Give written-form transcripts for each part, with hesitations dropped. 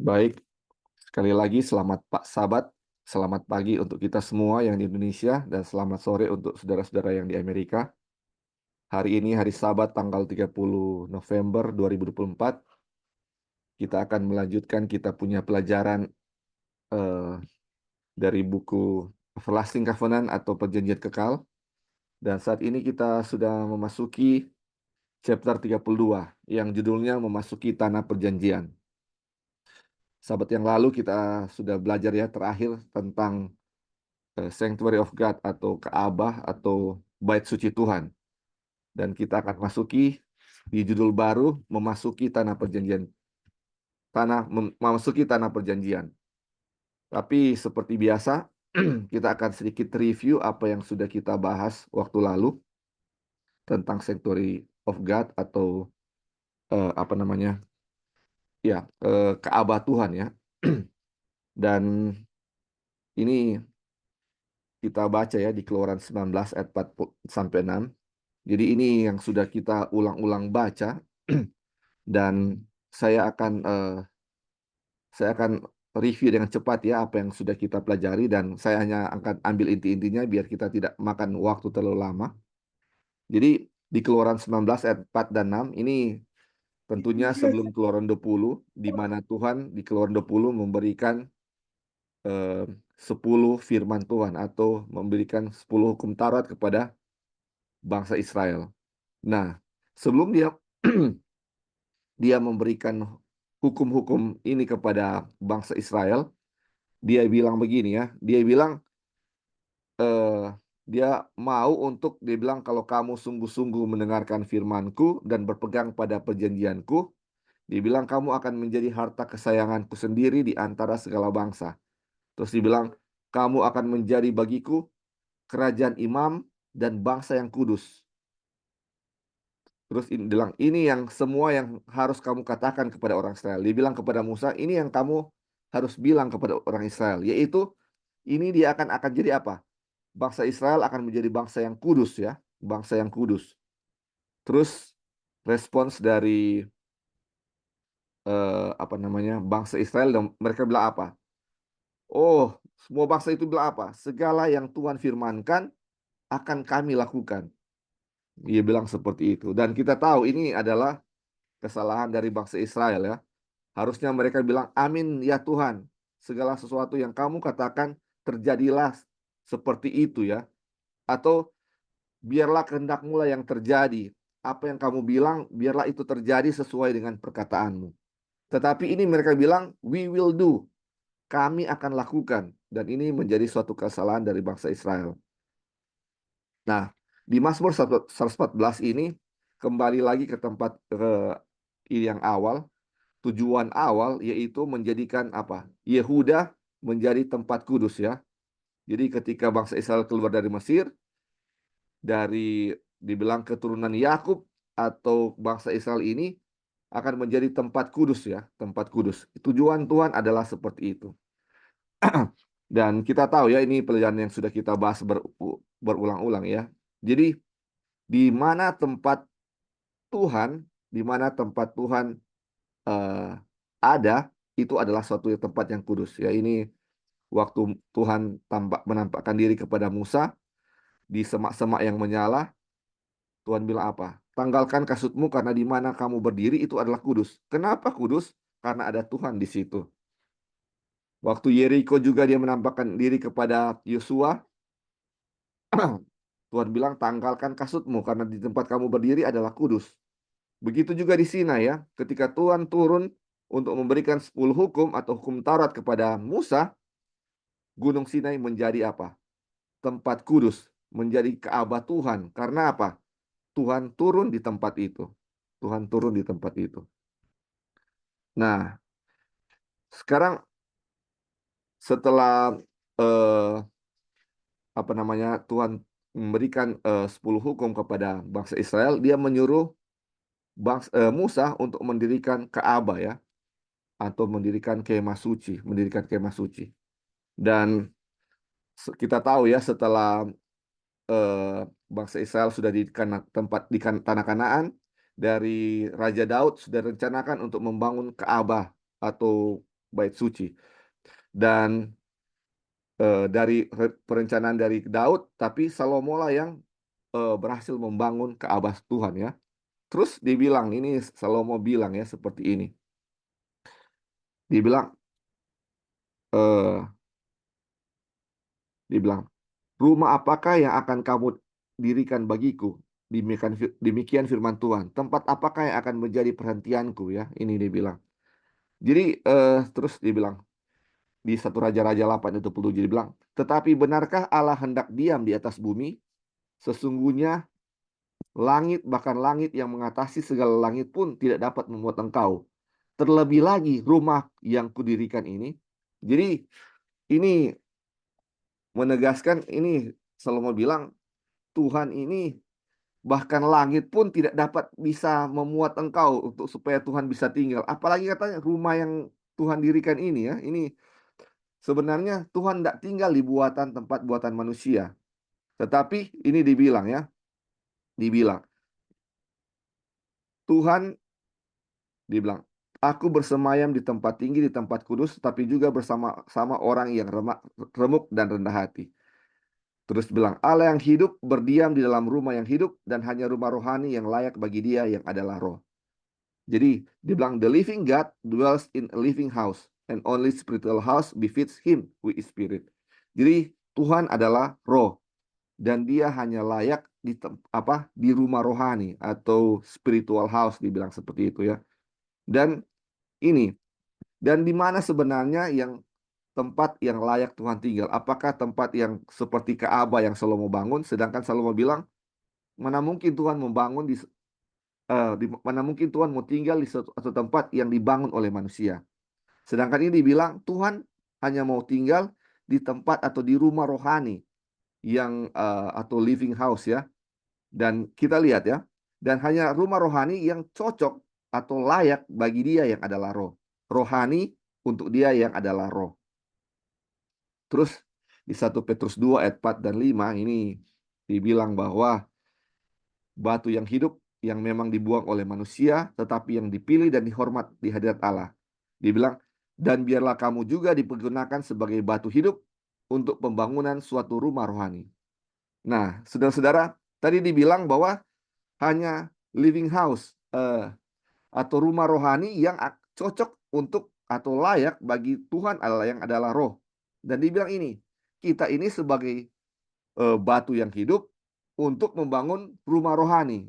Baik, sekali lagi selamat Pak Sabat, selamat pagi untuk kita semua yang di Indonesia dan selamat sore untuk saudara-saudara yang di Amerika. Hari ini hari Sabat tanggal 30 November 2024. Kita akan melanjutkan kita punya pelajaran eh, dari buku Everlasting Covenant atau Perjanjian Kekal. Dan saat ini kita sudah memasuki chapter 32 yang judulnya Memasuki Tanah Perjanjian. Sabat yang lalu kita sudah belajar ya terakhir tentang Sanctuary of God atau Ka'bah atau Bait Suci Tuhan. Dan kita akan masuki di judul baru memasuki tanah perjanjian. Memasuki tanah perjanjian. Tapi seperti biasa kita akan sedikit review apa yang sudah kita bahas waktu lalu tentang Sanctuary of God atau apa namanya? Ya, Ka'bah Tuhan ya. Dan ini kita baca ya di Keluaran 19 ayat 4 sampai 6. Jadi ini yang sudah kita ulang-ulang baca dan saya akan review dengan cepat ya apa yang sudah kita pelajari dan saya hanya akan ambil inti-intinya biar kita tidak makan waktu terlalu lama. Jadi di Keluaran 19 ayat 4 dan 6 ini tentunya sebelum Keluaran 20 di mana Tuhan di Keluaran 20 memberikan eh, 10 firman Tuhan atau memberikan 10 hukum Taurat kepada bangsa Israel. Nah, sebelum dia dia memberikan hukum-hukum ini kepada bangsa Israel, dia bilang begini ya, dia bilang eh, dia mau untuk dia bilang kalau kamu sungguh-sungguh mendengarkan firman-Ku dan berpegang pada perjanjian-Ku, dia bilang kamu akan menjadi harta kesayanganku sendiri di antara segala bangsa. Terus dibilang kamu akan menjadi bagiku kerajaan imam dan bangsa yang kudus. Terus bilang, ini yang semua yang harus kamu katakan kepada orang Israel. Dia bilang kepada Musa, ini yang kamu harus bilang kepada orang Israel. Yaitu, ini dia akan jadi apa? Bangsa Israel akan menjadi bangsa yang kudus ya. Bangsa yang kudus. Terus, respons dari apa namanya bangsa Israel, dan mereka bilang apa? Oh, semua bangsa itu bilang apa? Segala yang Tuhan firmankan akan kami lakukan. Dia bilang seperti itu. Dan kita tahu ini adalah kesalahan dari bangsa Israel ya. Harusnya mereka bilang, amin ya Tuhan. Segala sesuatu yang kamu katakan terjadilah seperti itu ya. Atau biarlah kehendakmu lah yang terjadi. Apa yang kamu bilang, biarlah itu terjadi sesuai dengan perkataanmu. Tetapi ini mereka bilang, we will do. Kami akan lakukan. Dan ini menjadi suatu kesalahan dari bangsa Israel. Nah, di Mazmur 114 ini, kembali lagi ke tempat yang awal, tujuan awal yaitu menjadikan apa? Yehuda menjadi tempat kudus ya. Jadi ketika bangsa Israel keluar dari Mesir, dari dibilang keturunan Yakub atau bangsa Israel ini akan menjadi tempat kudus ya, tempat kudus. Tujuan Tuhan adalah seperti itu. Dan kita tahu ya ini pelajaran yang sudah kita bahas berulang-ulang ya. Jadi di mana tempat Tuhan, di mana tempat Tuhan eh, ada, itu adalah suatu tempat yang kudus ya. Ini waktu Tuhan menampakkan diri kepada Musa di semak-semak yang menyala, Tuhan bilang apa? Tanggalkan kasutmu karena di mana kamu berdiri itu adalah kudus. Kenapa kudus? Karena ada Tuhan di situ. Waktu Yeriko juga dia menampakkan diri kepada Yosua, Tuhan bilang tanggalkan kasutmu karena di tempat kamu berdiri adalah kudus. Begitu juga di Sinai ya, ketika Tuhan turun untuk memberikan 10 hukum atau hukum Taurat kepada Musa, Gunung Sinai menjadi apa? Tempat kudus, menjadi Ka'bah Tuhan. Karena apa? Tuhan turun di tempat itu. Tuhan turun di tempat itu. Nah, sekarang setelah eh, apa namanya Tuhan memberikan 10 hukum kepada bangsa Israel, dia menyuruh Musa untuk mendirikan Ka'bah ya, atau mendirikan kemah suci, mendirikan kemah suci. Dan kita tahu ya setelah bangsa Israel sudah di tempat di tanah Kanaan, dari Raja Daud sudah rencanakan untuk membangun Ka'bah atau bait suci. Dan dari perencanaan dari Daud, tapi Salomo lah yang berhasil membangun Ka'bah Tuhan ya. Terus dibilang, ini Salomo bilang ya seperti ini. Dibilang, eh, dibilang, rumah apakah yang akan kamu dirikan bagiku? Demikian firman Tuhan. Tempat apakah yang akan menjadi perhentianku ya? Ini dibilang. Jadi terus dibilang di 1 Raja-Raja 8:27 dibilang, tetapi benarkah Allah hendak diam di atas bumi? Sesungguhnya langit, bahkan langit yang mengatasi segala langit pun tidak dapat memuat engkau. Terlebih lagi rumah yang kudirikan ini. Jadi ini menegaskan, ini Salomo bilang, Tuhan ini bahkan langit pun tidak dapat bisa memuat engkau untuk supaya Tuhan bisa tinggal. Apalagi katanya rumah yang Tuhan dirikan ini ya. Ini sebenarnya Tuhan tidak tinggal di buatan tempat buatan manusia. Tetapi ini dibilang ya, dibilang Tuhan dibilang, aku bersemayam di tempat tinggi, di tempat kudus, tapi juga bersama-sama orang yang remuk dan rendah hati. Terus bilang, Allah yang hidup berdiam di dalam rumah yang hidup, dan hanya rumah rohani yang layak bagi dia yang adalah roh. Jadi, dia bilang, the living God dwells in a living house, and only spiritual house befits him who is spirit. Jadi, Tuhan adalah roh, dan dia hanya layak di rumah rohani, atau spiritual house, dibilang seperti itu ya. Dan ini, dan di mana sebenarnya yang tempat yang layak Tuhan tinggal? Apakah tempat yang seperti Ka'bah yang Salomo bangun? Sedangkan Salomo bilang, mana mungkin Tuhan membangun mana mungkin Tuhan mau tinggal di suatu tempat yang dibangun oleh manusia? Sedangkan ini dibilang Tuhan hanya mau tinggal di tempat atau di rumah rohani yang atau living house ya. Dan kita lihat ya, dan hanya rumah rohani yang cocok atau layak bagi dia yang adalah roh. Rohani untuk dia yang adalah roh. Terus di 1 Petrus 2 ayat 4 dan 5 ini dibilang bahwa batu yang hidup yang memang dibuang oleh manusia tetapi yang dipilih dan dihormat di hadirat Allah. Dibilang, dan biarlah kamu juga dipergunakan sebagai batu hidup untuk pembangunan suatu rumah rohani. Nah, saudara-saudara, tadi dibilang bahwa hanya living house atau rumah rohani yang cocok untuk atau layak bagi Tuhan Allah yang adalah roh. Dan dibilang ini, kita ini sebagai batu yang hidup untuk membangun rumah rohani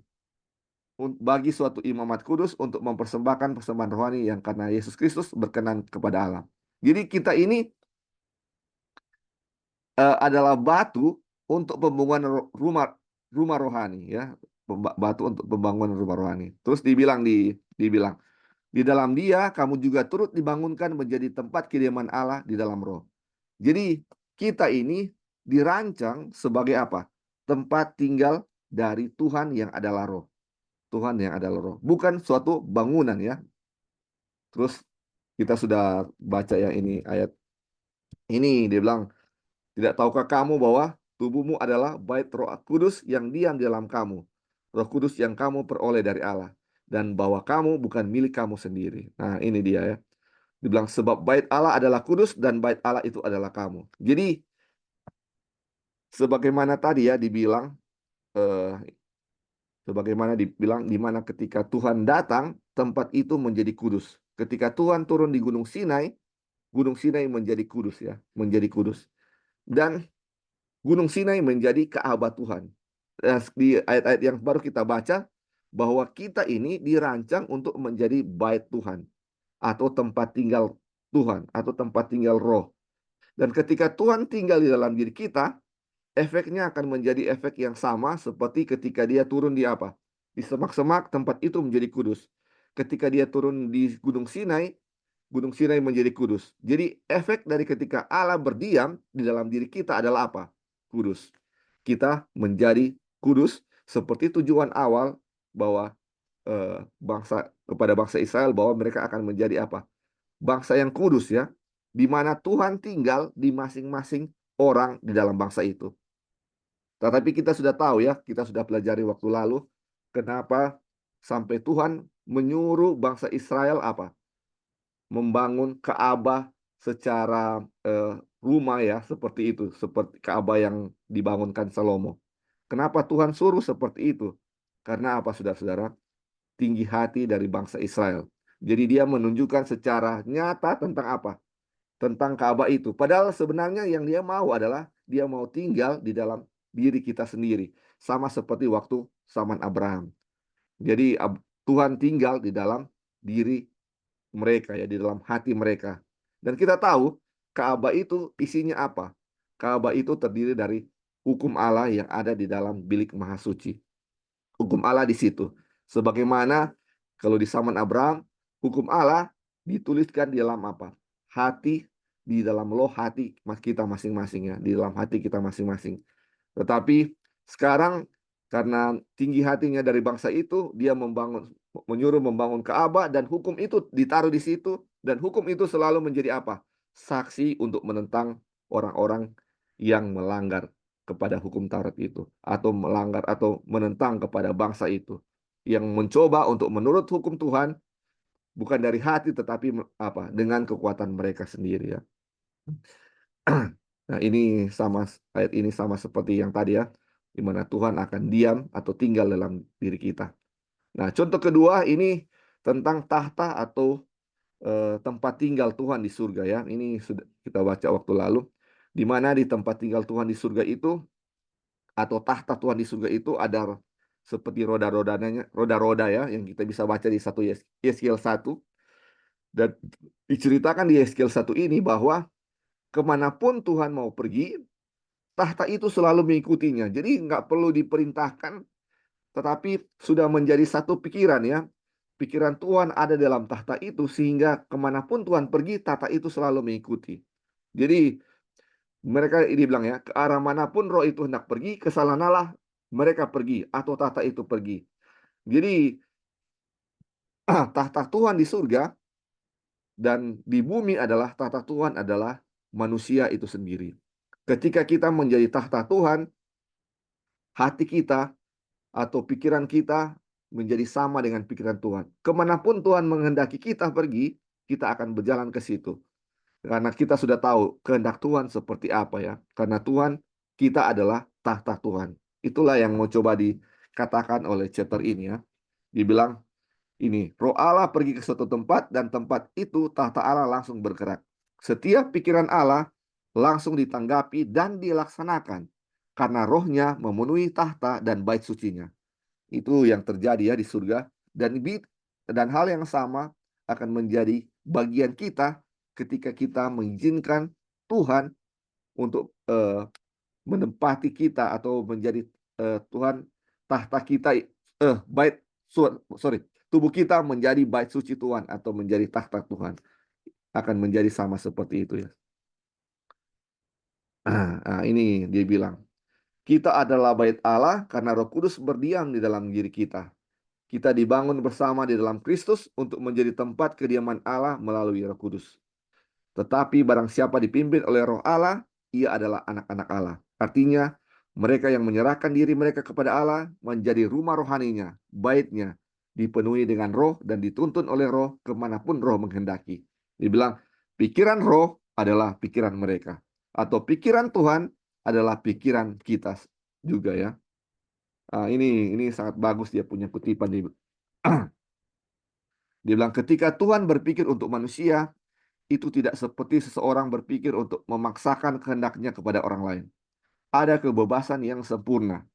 bagi suatu imamat kudus untuk mempersembahkan persembahan rohani yang karena Yesus Kristus berkenan kepada Allah. Jadi kita ini adalah batu untuk pembangunan rumah rohani ya, batu untuk pembangunan rumah rohani. Terus dibilang di dalam dia kamu juga turut dibangunkan menjadi tempat kediaman Allah di dalam roh. Jadi kita ini dirancang sebagai apa? Tempat tinggal dari Tuhan yang adalah roh. Tuhan yang adalah roh. Bukan suatu bangunan ya. Terus kita sudah baca ya ini ayat. Ini dia bilang, tidak tahukah kamu bahwa tubuhmu adalah bait Roh Kudus yang diam di dalam kamu. Roh Kudus yang kamu peroleh dari Allah. Dan bahwa kamu bukan milik kamu sendiri. Nah ini dia ya. Dibilang sebab bait Allah adalah kudus dan bait Allah itu adalah kamu. Jadi sebagaimana tadi ya dibilang, sebagaimana dibilang di mana ketika Tuhan datang, tempat itu menjadi kudus. Ketika Tuhan turun di Gunung Sinai menjadi kudus ya, menjadi kudus. Dan Gunung Sinai menjadi Ka'bah Tuhan. Di ayat-ayat yang baru kita baca, bahwa kita ini dirancang untuk menjadi bait Tuhan, atau tempat tinggal Tuhan, atau tempat tinggal roh. Dan ketika Tuhan tinggal di dalam diri kita, efeknya akan menjadi efek yang sama seperti ketika dia turun di apa? Di semak-semak, tempat itu menjadi kudus. Ketika dia turun di Gunung Sinai menjadi kudus. Jadi efek dari ketika Allah berdiam di dalam diri kita adalah apa? Kudus. Kita menjadi kudus seperti tujuan awal bahwa kepada bangsa Israel bahwa mereka akan menjadi apa? Bangsa yang kudus ya. Di mana Tuhan tinggal di masing-masing orang di dalam bangsa itu. Tetapi kita sudah tahu ya, kita sudah pelajari waktu lalu, kenapa sampai Tuhan menyuruh bangsa Israel apa? membangun Ka'bah secara rumah ya, seperti itu, seperti Ka'bah yang dibangunkan Salomo. Kenapa Tuhan suruh seperti itu? Karena apa, saudara-saudara? Tinggi hati dari bangsa Israel. Jadi dia menunjukkan secara nyata tentang apa? Tentang Ka'bah itu. Padahal sebenarnya yang dia mau adalah dia mau tinggal di dalam diri kita sendiri. Sama seperti waktu zaman Abraham. Jadi Tuhan tinggal di dalam diri mereka ya, di dalam hati mereka. Dan kita tahu Ka'bah itu isinya apa? Ka'bah itu terdiri dari hukum Allah yang ada di dalam bilik maha suci. Hukum Allah di situ. Sebagaimana kalau di zaman Abraham, hukum Allah dituliskan di dalam apa? Hati, di dalam loh hati kita masing-masing ya, di dalam hati kita masing-masing. Tetapi sekarang karena tinggi hatinya dari bangsa itu, dia menyuruh membangun Ka'bah dan hukum itu ditaruh di situ dan hukum itu selalu menjadi apa? Saksi untuk menentang orang-orang yang melanggar kepada hukum Taurat itu atau melanggar atau menentang kepada bangsa itu yang mencoba untuk menurut hukum Tuhan bukan dari hati tetapi apa? Dengan kekuatan mereka sendiri ya. Nah, ini sama ayat ini sama seperti yang tadi ya, di mana Tuhan akan diam atau tinggal dalam diri kita. Nah, contoh kedua ini tentang tahta atau tempat tinggal Tuhan di surga ya. Ini sudah kita baca waktu lalu, di mana di tempat tinggal Tuhan di surga itu atau tahta Tuhan di surga itu ada seperti roda-rodanya, roda-roda ya, yang kita bisa baca di 1 Yeskiel 1. Dan diceritakan di Yeskiel 1 ini bahwa kemanapun Tuhan mau pergi, tahta itu selalu mengikutinya. Jadi nggak perlu diperintahkan, tetapi sudah menjadi satu pikiran ya. Pikiran Tuhan ada dalam tahta itu, sehingga kemanapun Tuhan pergi, tahta itu selalu mengikuti. Jadi mereka ini bilang ya, ke arah manapun roh itu hendak pergi, ke sanalah mereka pergi, atau tahta itu pergi. Jadi tahta Tuhan di surga dan di bumi adalah tahta Tuhan adalah manusia itu sendiri. Ketika kita menjadi tahta Tuhan, hati kita atau pikiran kita menjadi sama dengan pikiran Tuhan. Kemanapun Tuhan menghendaki kita pergi, kita akan berjalan ke situ. Karena kita sudah tahu kehendak Tuhan seperti apa ya. Karena Tuhan, kita adalah tahta Tuhan. Itulah yang mau coba dikatakan oleh chapter ini ya. Dibilang ini, roh Allah pergi ke suatu tempat dan tempat itu tahta Allah langsung bergerak. Setiap pikiran Allah langsung ditanggapi dan dilaksanakan karena rohnya memenuhi tahta dan bait sucinya. Itu yang terjadi ya di surga. Dan hal yang sama akan menjadi bagian kita ketika kita mengizinkan Tuhan untuk menempati kita atau menjadi Tuhan tahta kita, bait sorry tubuh kita menjadi bait suci Tuhan atau menjadi tahta Tuhan, akan menjadi sama seperti itu ya. Nah, ini dia bilang kita adalah bait Allah karena Roh Kudus berdiam di dalam diri kita. Kita dibangun bersama di dalam Kristus untuk menjadi tempat kediaman Allah melalui Roh Kudus. Tetapi barang siapa dipimpin oleh Roh Allah, ia adalah anak-anak Allah. Artinya, mereka yang menyerahkan diri mereka kepada Allah menjadi rumah rohaninya, baitnya, dipenuhi dengan roh dan dituntun oleh roh kemanapun roh menghendaki. Dibilang, pikiran roh adalah pikiran mereka. Atau pikiran Tuhan adalah pikiran kita juga ya. Ini sangat bagus dia punya kutipan. Dia bilang, ketika Tuhan berpikir untuk manusia, itu tidak seperti seseorang berpikir untuk memaksakan kehendaknya kepada orang lain. Ada kebebasan yang sempurna.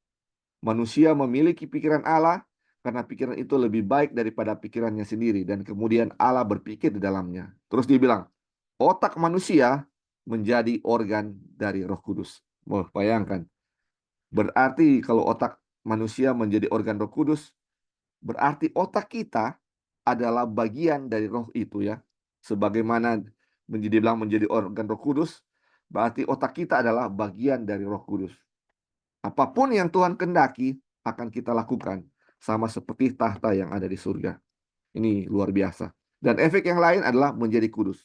Manusia memiliki pikiran Allah karena pikiran itu lebih baik daripada pikirannya sendiri. Dan kemudian Allah berpikir di dalamnya. Terus dia bilang, otak manusia menjadi organ dari Roh Kudus. Wah, bayangkan. Berarti kalau otak manusia menjadi organ Roh Kudus, berarti otak kita adalah bagian dari roh itu ya. Sebagaimana menjadi organ Roh Kudus, berarti otak kita adalah bagian dari Roh Kudus. Apapun yang Tuhan kendaki akan kita lakukan, sama seperti tahta yang ada di surga. Ini luar biasa. Dan efek yang lain adalah menjadi kudus.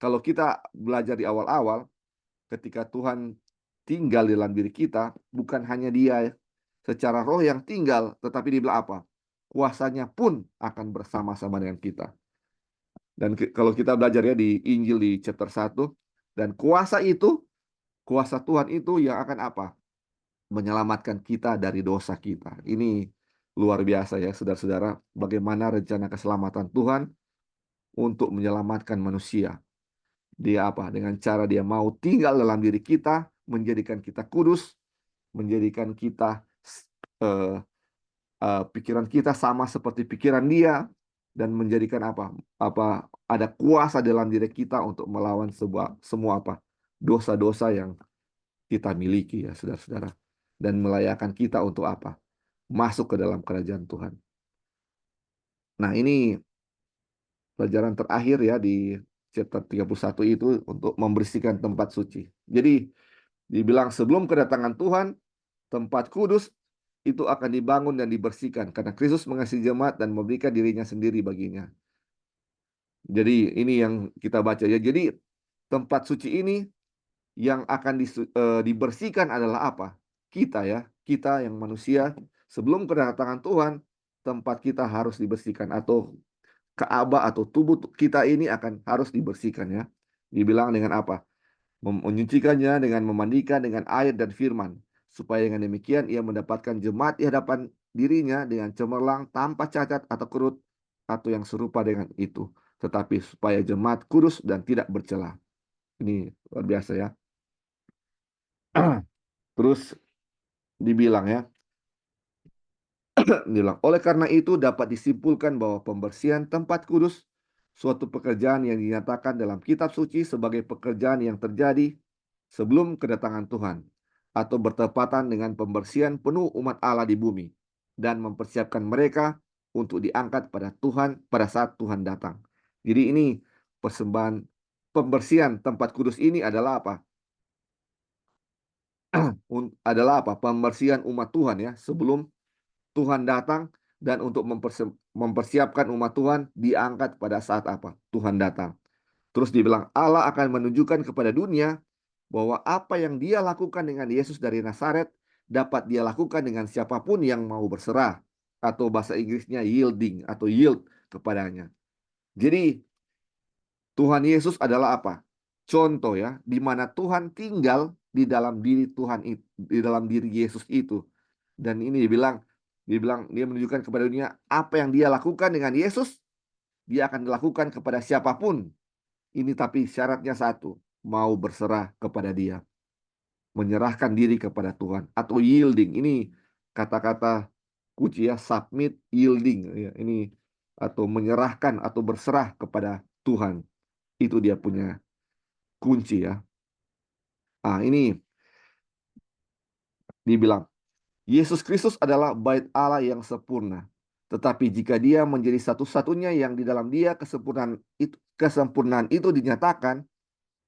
Kalau kita belajar di awal-awal, ketika Tuhan tinggal di dalam diri kita, bukan hanya Dia secara roh yang tinggal, tetapi dibilang apa? Kuasanya pun akan bersama-sama dengan kita. Dan kalau kita belajar ya di Injil di chapter 1, dan kuasa Tuhan itu yang akan apa? Menyelamatkan kita dari dosa kita. Ini luar biasa ya, saudara-saudara, bagaimana rencana keselamatan Tuhan untuk menyelamatkan manusia. Dia apa? Dengan cara dia mau tinggal dalam diri kita, menjadikan kita kudus, menjadikan kita eh, pikiran kita sama seperti pikiran dia, dan menjadikan apa? Ada kuasa dalam diri kita untuk melawan semua apa? Dosa-dosa yang kita miliki ya, saudara-saudara. Dan melayakkan kita untuk apa? Masuk ke dalam kerajaan Tuhan. Nah, ini pelajaran terakhir ya di chapter 31 itu untuk membersihkan tempat suci. Jadi dibilang sebelum kedatangan Tuhan, tempat kudus itu akan dibangun dan dibersihkan karena Kristus mengasihi jemaat dan memberikan dirinya sendiri baginya. Jadi ini yang kita baca ya. Jadi tempat suci ini yang akan dibersihkan adalah apa? Kita ya, kita yang manusia sebelum kedatangan Tuhan, tempat kita harus dibersihkan atau Ka'bah atau tubuh kita ini akan harus dibersihkan ya. Dibilang dengan apa? Menyucikannya dengan memandikan dengan air dan firman, supaya dengan demikian ia mendapatkan jemaat di hadapan dirinya dengan cemerlang tanpa cacat atau kerut atau yang serupa dengan itu, tetapi supaya jemaat kudus dan tidak bercela. Ini luar biasa ya. Terus dibilang ya, dibilang oleh karena itu dapat disimpulkan bahwa pembersihan tempat kudus suatu pekerjaan yang dinyatakan dalam kitab suci sebagai pekerjaan yang terjadi sebelum kedatangan Tuhan, atau bertepatan dengan pembersihan penuh umat Allah di bumi, dan mempersiapkan mereka untuk diangkat pada Tuhan pada saat Tuhan datang. Jadi ini persembahan pembersihan tempat kudus ini adalah apa? Adalah apa? Pembersihan umat Tuhan ya sebelum Tuhan datang, dan untuk mempersiapkan umat Tuhan diangkat pada saat apa? Tuhan datang. Terus dibilang Allah akan menunjukkan kepada dunia bahwa apa yang dia lakukan dengan Yesus dari Nazaret dapat dia lakukan dengan siapapun yang mau berserah, atau bahasa Inggrisnya yielding atau yield kepadanya. Jadi Tuhan Yesus adalah apa? Contoh ya, di mana Tuhan tinggal di dalam diri Tuhan itu, di dalam diri Yesus itu. Dan ini dibilang dia menunjukkan kepada dunia apa yang dia lakukan dengan Yesus, dia akan dilakukan kepada siapapun. Ini tapi syaratnya satu, mau berserah kepada dia, menyerahkan diri kepada Tuhan atau yielding. Ini kata-kata kunci ya, submit, yielding ya. Ini atau menyerahkan atau berserah kepada Tuhan. Itu dia punya kunci ya. Ini dibilang Yesus Kristus adalah bait Allah yang sempurna. Tetapi jika dia menjadi satu-satunya yang di dalam dia kesempurnaan itu dinyatakan,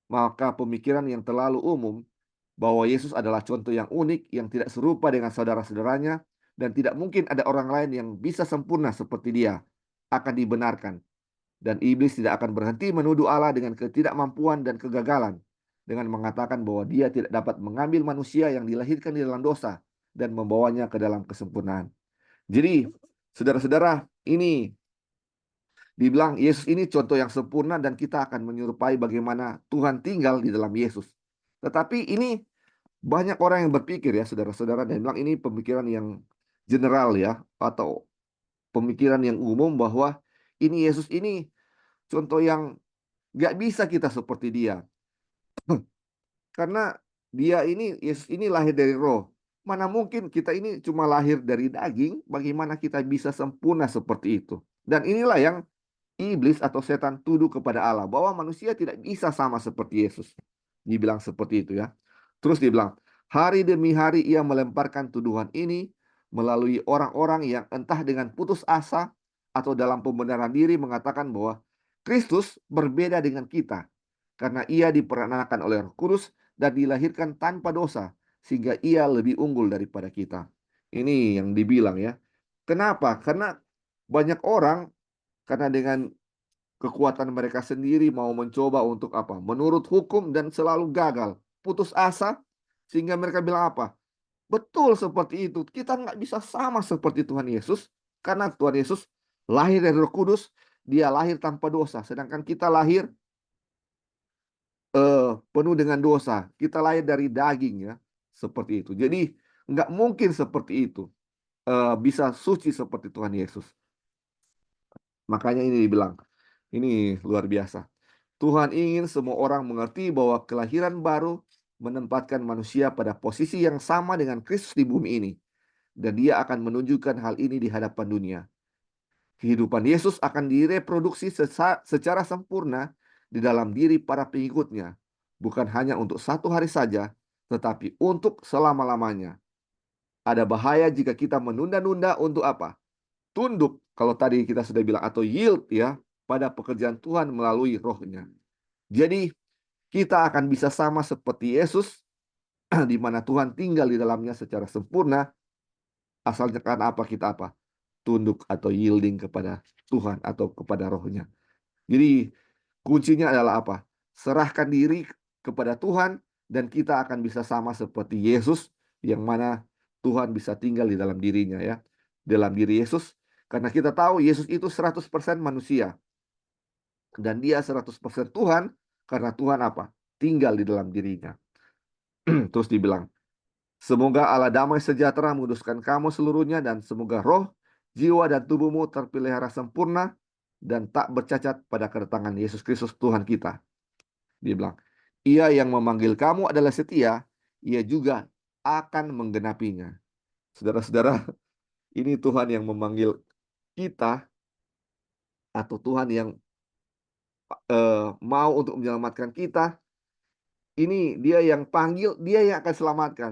maka pemikiran yang terlalu umum bahwa Yesus adalah contoh yang unik yang tidak serupa dengan saudara-saudaranya dan tidak mungkin ada orang lain yang bisa sempurna seperti dia akan dibenarkan. Dan iblis tidak akan berhenti menuduh Allah dengan ketidakmampuan dan kegagalan, dengan mengatakan bahwa dia tidak dapat mengambil manusia yang dilahirkan di dalam dosa dan membawanya ke dalam kesempurnaan. Jadi, saudara-saudara, ini dibilang Yesus ini contoh yang sempurna dan kita akan menyerupai bagaimana Tuhan tinggal di dalam Yesus. Tetapi ini banyak orang yang berpikir ya, saudara-saudara, dan bilang ini pemikiran yang general ya, atau pemikiran yang umum bahwa ini Yesus ini contoh yang gak bisa kita seperti dia. Karena dia ini, Yesus ini lahir dari roh. Mana mungkin kita ini cuma lahir dari daging, bagaimana kita bisa sempurna seperti itu. Dan inilah yang iblis atau setan tuduh kepada Allah, bahwa manusia tidak bisa sama seperti Yesus. Dibilang seperti itu ya. Terus dibilang, hari demi hari ia melemparkan tuduhan ini melalui orang-orang yang entah dengan putus asa atau dalam pembenaran diri mengatakan bahwa Kristus berbeda dengan kita karena ia diperanakan oleh Roh Kudus dan dilahirkan tanpa dosa, sehingga ia lebih unggul daripada kita. Ini yang dibilang ya. Kenapa? Karena banyak orang karena dengan kekuatan mereka sendiri mau mencoba untuk apa? Menurut hukum dan selalu gagal. Putus asa sehingga mereka bilang apa? Betul seperti itu. Kita nggak bisa sama seperti Tuhan Yesus karena Tuhan Yesus lahir dari Roh Kudus dia lahir tanpa dosa, sedangkan kita lahir penuh dengan dosa. Kita lahir dari daging ya, seperti itu. Jadi nggak mungkin seperti itu bisa suci seperti Tuhan Yesus. Makanya ini dibilang, ini luar biasa. Tuhan ingin semua orang mengerti bahwa kelahiran baru menempatkan manusia pada posisi yang sama dengan Kristus di bumi ini. Dan dia akan menunjukkan hal ini di hadapan dunia. Kehidupan Yesus akan direproduksi secara sempurna di dalam diri para pengikutnya. Bukan hanya untuk satu hari saja, tetapi untuk selama-lamanya. Ada bahaya jika kita menunda-nunda untuk apa? Tunduk, kalau tadi kita sudah bilang, atau yield ya, pada pekerjaan Tuhan melalui rohnya. Jadi, kita akan bisa sama seperti Yesus, di mana Tuhan tinggal di dalamnya secara sempurna, asalnya kan apa kita apa? Tunduk atau yielding kepada Tuhan atau kepada rohnya. Jadi, kuncinya adalah apa? Serahkan diri kepada Tuhan, dan kita akan bisa sama seperti Yesus, yang mana Tuhan bisa tinggal di dalam dirinya ya. Dalam diri Yesus, karena kita tahu Yesus itu 100% manusia. Dan dia 100% Tuhan, karena Tuhan apa? Tinggal di dalam dirinya. Terus dibilang, semoga Allah damai sejahtera menguduskan kamu seluruhnya, dan semoga roh, jiwa, dan tubuhmu terpelihara sempurna dan tak bercacat pada kedatangan Yesus Kristus Tuhan kita. Dia bilang, ia yang memanggil kamu adalah setia, ia juga akan menggenapinya. Saudara-saudara, ini Tuhan yang memanggil kita, atau Tuhan yang mau untuk menyelamatkan kita. Ini dia yang panggil, dia yang akan selamatkan.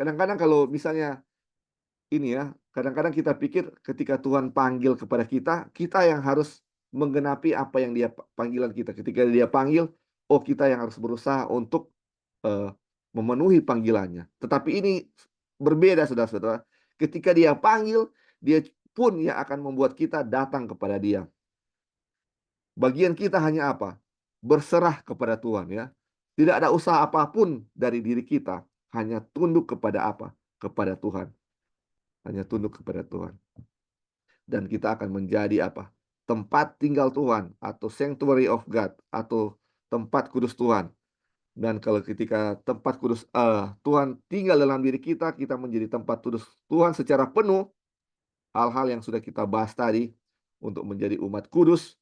Kadang-kadang kalau misalnya ini ya, kadang-kadang kita pikir ketika Tuhan panggil kepada kita, kita yang harus menggenapi apa yang dia panggilan kita. Ketika dia panggil, oh kita yang harus berusaha untuk memenuhi panggilannya. Tetapi ini berbeda, saudara-saudara. Ketika dia panggil, dia pun yang akan membuat kita datang kepada dia. Bagian kita hanya apa? Berserah kepada Tuhan ya. Tidak ada usaha apapun dari diri kita, hanya tunduk kepada apa? Kepada Tuhan. Hanya tunduk kepada Tuhan. Dan kita akan menjadi apa? Tempat tinggal Tuhan, atau sanctuary of God, atau tempat kudus Tuhan. Dan kalau ketika tempat kudus Tuhan tinggal dalam diri kita, kita menjadi tempat kudus Tuhan secara penuh. Hal-hal yang sudah kita bahas tadi, untuk menjadi umat kudus,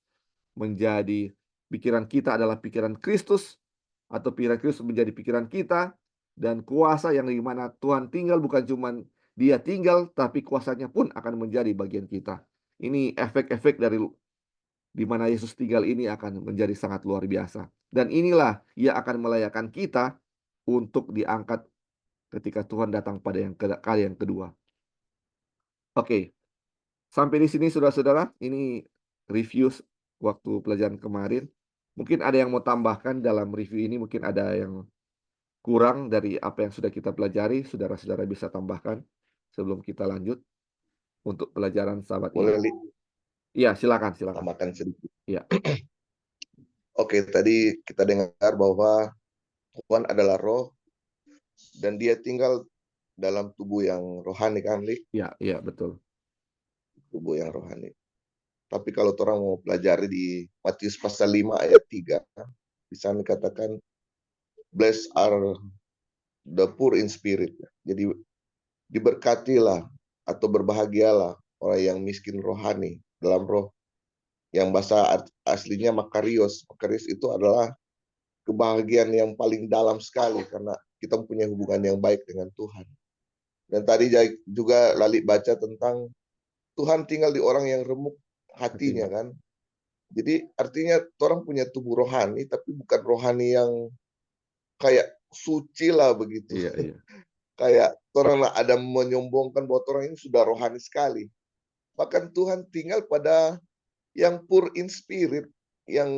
menjadi pikiran kita adalah pikiran Kristus, atau pikiran Kristus menjadi pikiran kita, dan kuasa yang di mana Tuhan tinggal bukan cuma dia tinggal, tapi kuasanya pun akan menjadi bagian kita. Ini efek-efek dari di mana Yesus tinggal ini akan menjadi sangat luar biasa. Dan inilah ia akan melayakkan kita untuk diangkat ketika Tuhan datang pada kali yang kedua. Oke, sampai di sini saudara-saudara, ini review waktu pelajaran kemarin. Mungkin ada yang mau tambahkan dalam review ini, mungkin ada yang kurang dari apa yang sudah kita pelajari, saudara-saudara bisa tambahkan sebelum kita lanjut untuk pelajaran sahabat ini. Boleh Iya, silakan. tambahkan sedikit. Iya. Oke, tadi kita dengar bahwa Tuhan adalah roh dan dia tinggal dalam tubuh yang rohani kan, Li? Iya, betul. Tubuh yang rohani. Tapi kalau orang mau pelajari di Matius pasal 5 ayat 3, di sana dikatakan blessed are the poor in spirit. Jadi diberkatilah atau berbahagialah orang yang miskin rohani dalam roh. Yang bahasa aslinya makarios. Makarios itu adalah kebahagiaan yang paling dalam sekali karena kita punya hubungan yang baik dengan Tuhan. Dan tadi juga Lali baca tentang Tuhan tinggal di orang yang remuk hatinya kan. Jadi artinya orang punya tubuh rohani tapi bukan rohani yang kayak suci lah begitu. Iya. Kayak orang ada menyombongkan bahwa orang ini sudah rohani sekali. Bahkan Tuhan tinggal pada yang poor in spirit, yang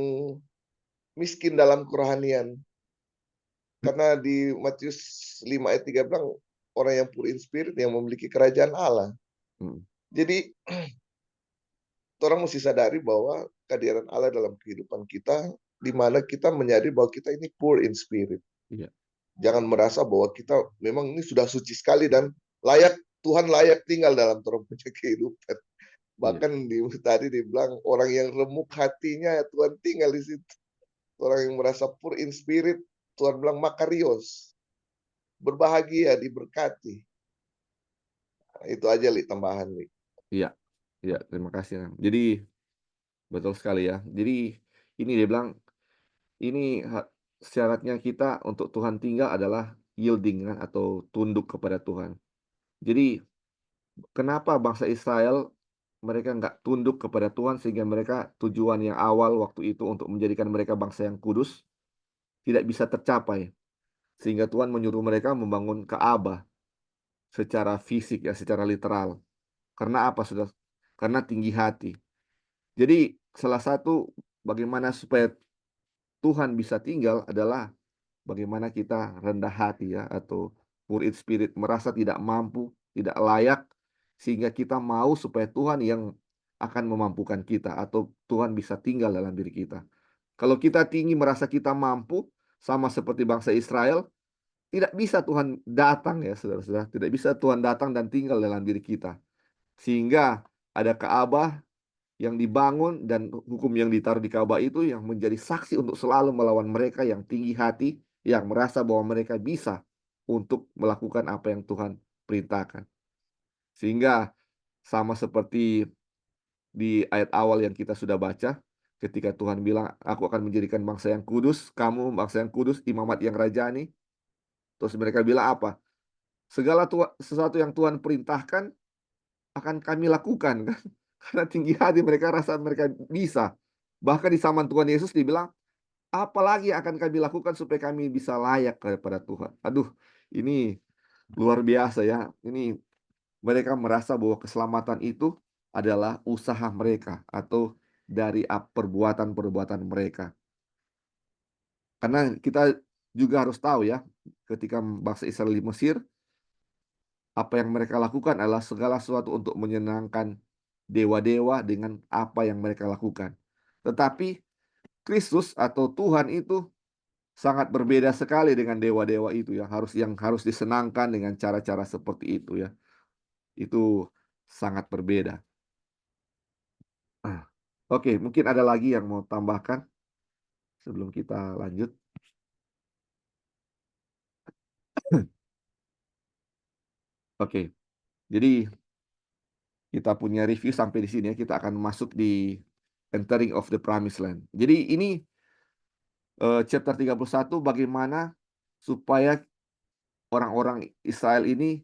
miskin dalam kerohanian. Karena di Matius 5 ayat 3 bilang, orang yang poor in spirit yang memiliki kerajaan Allah. Jadi, orang mesti sadari bahwa kehadiran Allah dalam kehidupan kita, di mana kita menyadari bahwa kita ini poor in spirit. Iya. Jangan merasa bahwa kita memang ini sudah suci sekali dan Tuhan layak tinggal dalam orang punya kehidupan. Iya, Bahkan tadi dibilang orang yang remuk hatinya Tuhan tinggal di situ. Orang yang merasa poor in spirit, Tuhan bilang makarios, berbahagia, diberkati. Nah, itu aja li tambahan li. iya, iya, terima kasih, Nam. Jadi betul sekali ya. Jadi ini dia bilang, ini syaratnya kita untuk Tuhan tinggal adalah yielding kan atau tunduk kepada Tuhan. Jadi kenapa bangsa Israel mereka nggak tunduk kepada Tuhan sehingga mereka tujuan yang awal waktu itu untuk menjadikan mereka bangsa yang kudus tidak bisa tercapai. Sehingga Tuhan menyuruh mereka membangun Ka'bah secara fisik ya, secara literal. Karena apa, sudah? Karena tinggi hati. Jadi salah satu bagaimana supaya Tuhan bisa tinggal adalah bagaimana kita rendah hati ya atau poor in spirit, merasa tidak mampu, tidak layak sehingga kita mau supaya Tuhan yang akan memampukan kita atau Tuhan bisa tinggal dalam diri kita. Kalau kita tinggi merasa kita mampu sama seperti bangsa Israel, tidak bisa Tuhan datang ya saudara-saudara, tidak bisa Tuhan datang dan tinggal dalam diri kita. Sehingga ada Ka'bah yang dibangun dan hukum yang ditaruh di Ka'bah itu yang menjadi saksi untuk selalu melawan mereka yang tinggi hati, yang merasa bahwa mereka bisa untuk melakukan apa yang Tuhan perintahkan. Sehingga sama seperti di ayat awal yang kita sudah baca, ketika Tuhan bilang, aku akan menjadikan bangsa yang kudus, kamu bangsa yang kudus, imamat yang rajani. Terus mereka bilang apa? Segala sesuatu yang Tuhan perintahkan akan kami lakukan kan. Karena tinggi hati mereka rasa mereka bisa. Bahkan di zaman Tuhan Yesus dibilang, apalagi akan kami lakukan supaya kami bisa layak kepada Tuhan. Aduh, ini luar biasa ya. Ini mereka merasa bahwa keselamatan itu adalah usaha mereka atau dari perbuatan-perbuatan mereka. Karena kita juga harus tahu ya, ketika bangsa Israel di Mesir, apa yang mereka lakukan adalah segala sesuatu untuk menyenangkan dewa-dewa dengan apa yang mereka lakukan. Tetapi Kristus atau Tuhan itu sangat berbeda sekali dengan dewa-dewa itu yang harus disenangkan dengan cara-cara seperti itu ya. Itu sangat berbeda. Ah, Oke, mungkin ada lagi yang mau tambahkan sebelum kita lanjut. Oke, jadi kita punya review sampai di sini ya. Kita akan masuk di entering of the promised land. Jadi ini chapter 31 bagaimana supaya orang-orang Israel ini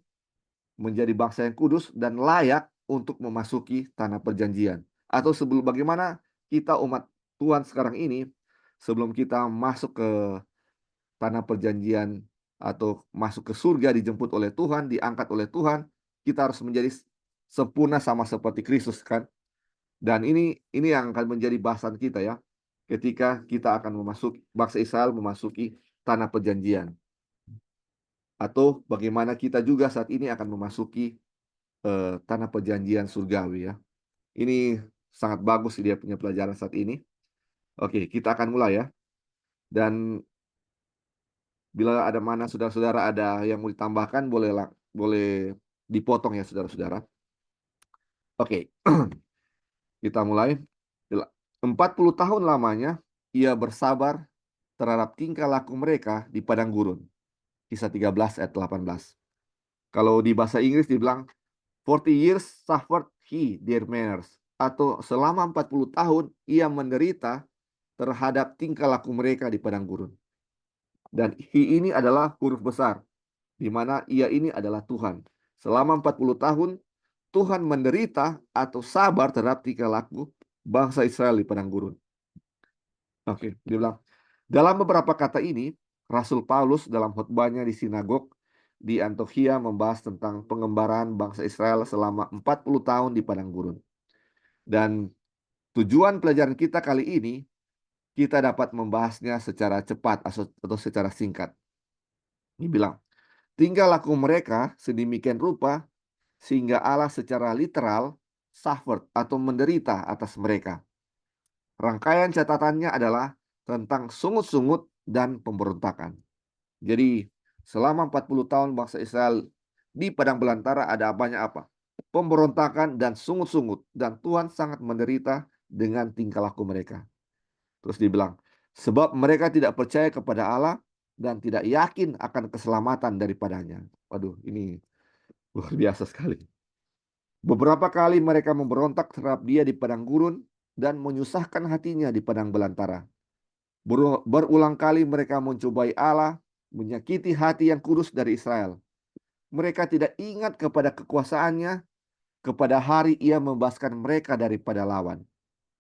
menjadi bangsa yang kudus dan layak untuk memasuki tanah perjanjian. Atau sebelum bagaimana kita umat Tuhan sekarang ini sebelum kita masuk ke tanah perjanjian atau masuk ke surga dijemput oleh Tuhan, diangkat oleh Tuhan, kita harus menjadi sempurna sama seperti Kristus kan. Dan ini yang akan menjadi bahasan kita ya. Ketika kita akan memasuki bangsa Israel memasuki tanah perjanjian atau bagaimana kita juga saat ini akan memasuki tanah perjanjian surgawi ya. Ini sangat bagus dia punya pelajaran saat ini. Oke, kita akan mulai ya. Dan bila ada mana saudara-saudara ada yang mau ditambahkan boleh dipotong ya saudara-saudara. Oke, kita mulai. 40 tahun lamanya ia bersabar terhadap tingkah laku mereka di padang gurun. Kisah 13 ayat 18. Kalau di bahasa Inggris dibilang 40 years suffered he their manners, atau selama 40 tahun ia menderita terhadap tingkah laku mereka di padang gurun. Dan he ini adalah huruf besar, di mana ia ini adalah Tuhan. Selama 40 tahun Tuhan menderita atau sabar terhadap tingkah laku bangsa Israel di padang gurun. Oke, dia bilang, dalam beberapa kata ini, Rasul Paulus dalam khotbahnya di sinagog di Antiokhia membahas tentang pengembaraan bangsa Israel selama 40 tahun di padang gurun. Dan tujuan pelajaran kita kali ini, kita dapat membahasnya secara cepat atau secara singkat. Dia bilang, tinggal laku mereka sedemikian rupa sehingga Allah secara literal suffered atau menderita atas mereka. Rangkaian catatannya adalah tentang sungut-sungut dan pemberontakan. Jadi selama 40 tahun bangsa Israel di padang belantara ada banyak apa? pemberontakan, dan sungut-sungut. Dan Tuhan sangat menderita dengan tingkah laku mereka. Terus dibilang, sebab mereka tidak percaya kepada Allah dan tidak yakin akan keselamatan daripadanya. Waduh, ini luar biasa sekali. Beberapa kali mereka memberontak terhadap dia di padang gurun dan menyusahkan hatinya di padang belantara. Berulang kali mereka mencobai Allah, menyakiti hati yang kudus dari Israel. Mereka tidak ingat kepada kekuasaannya, kepada hari ia membebaskan mereka daripada lawan.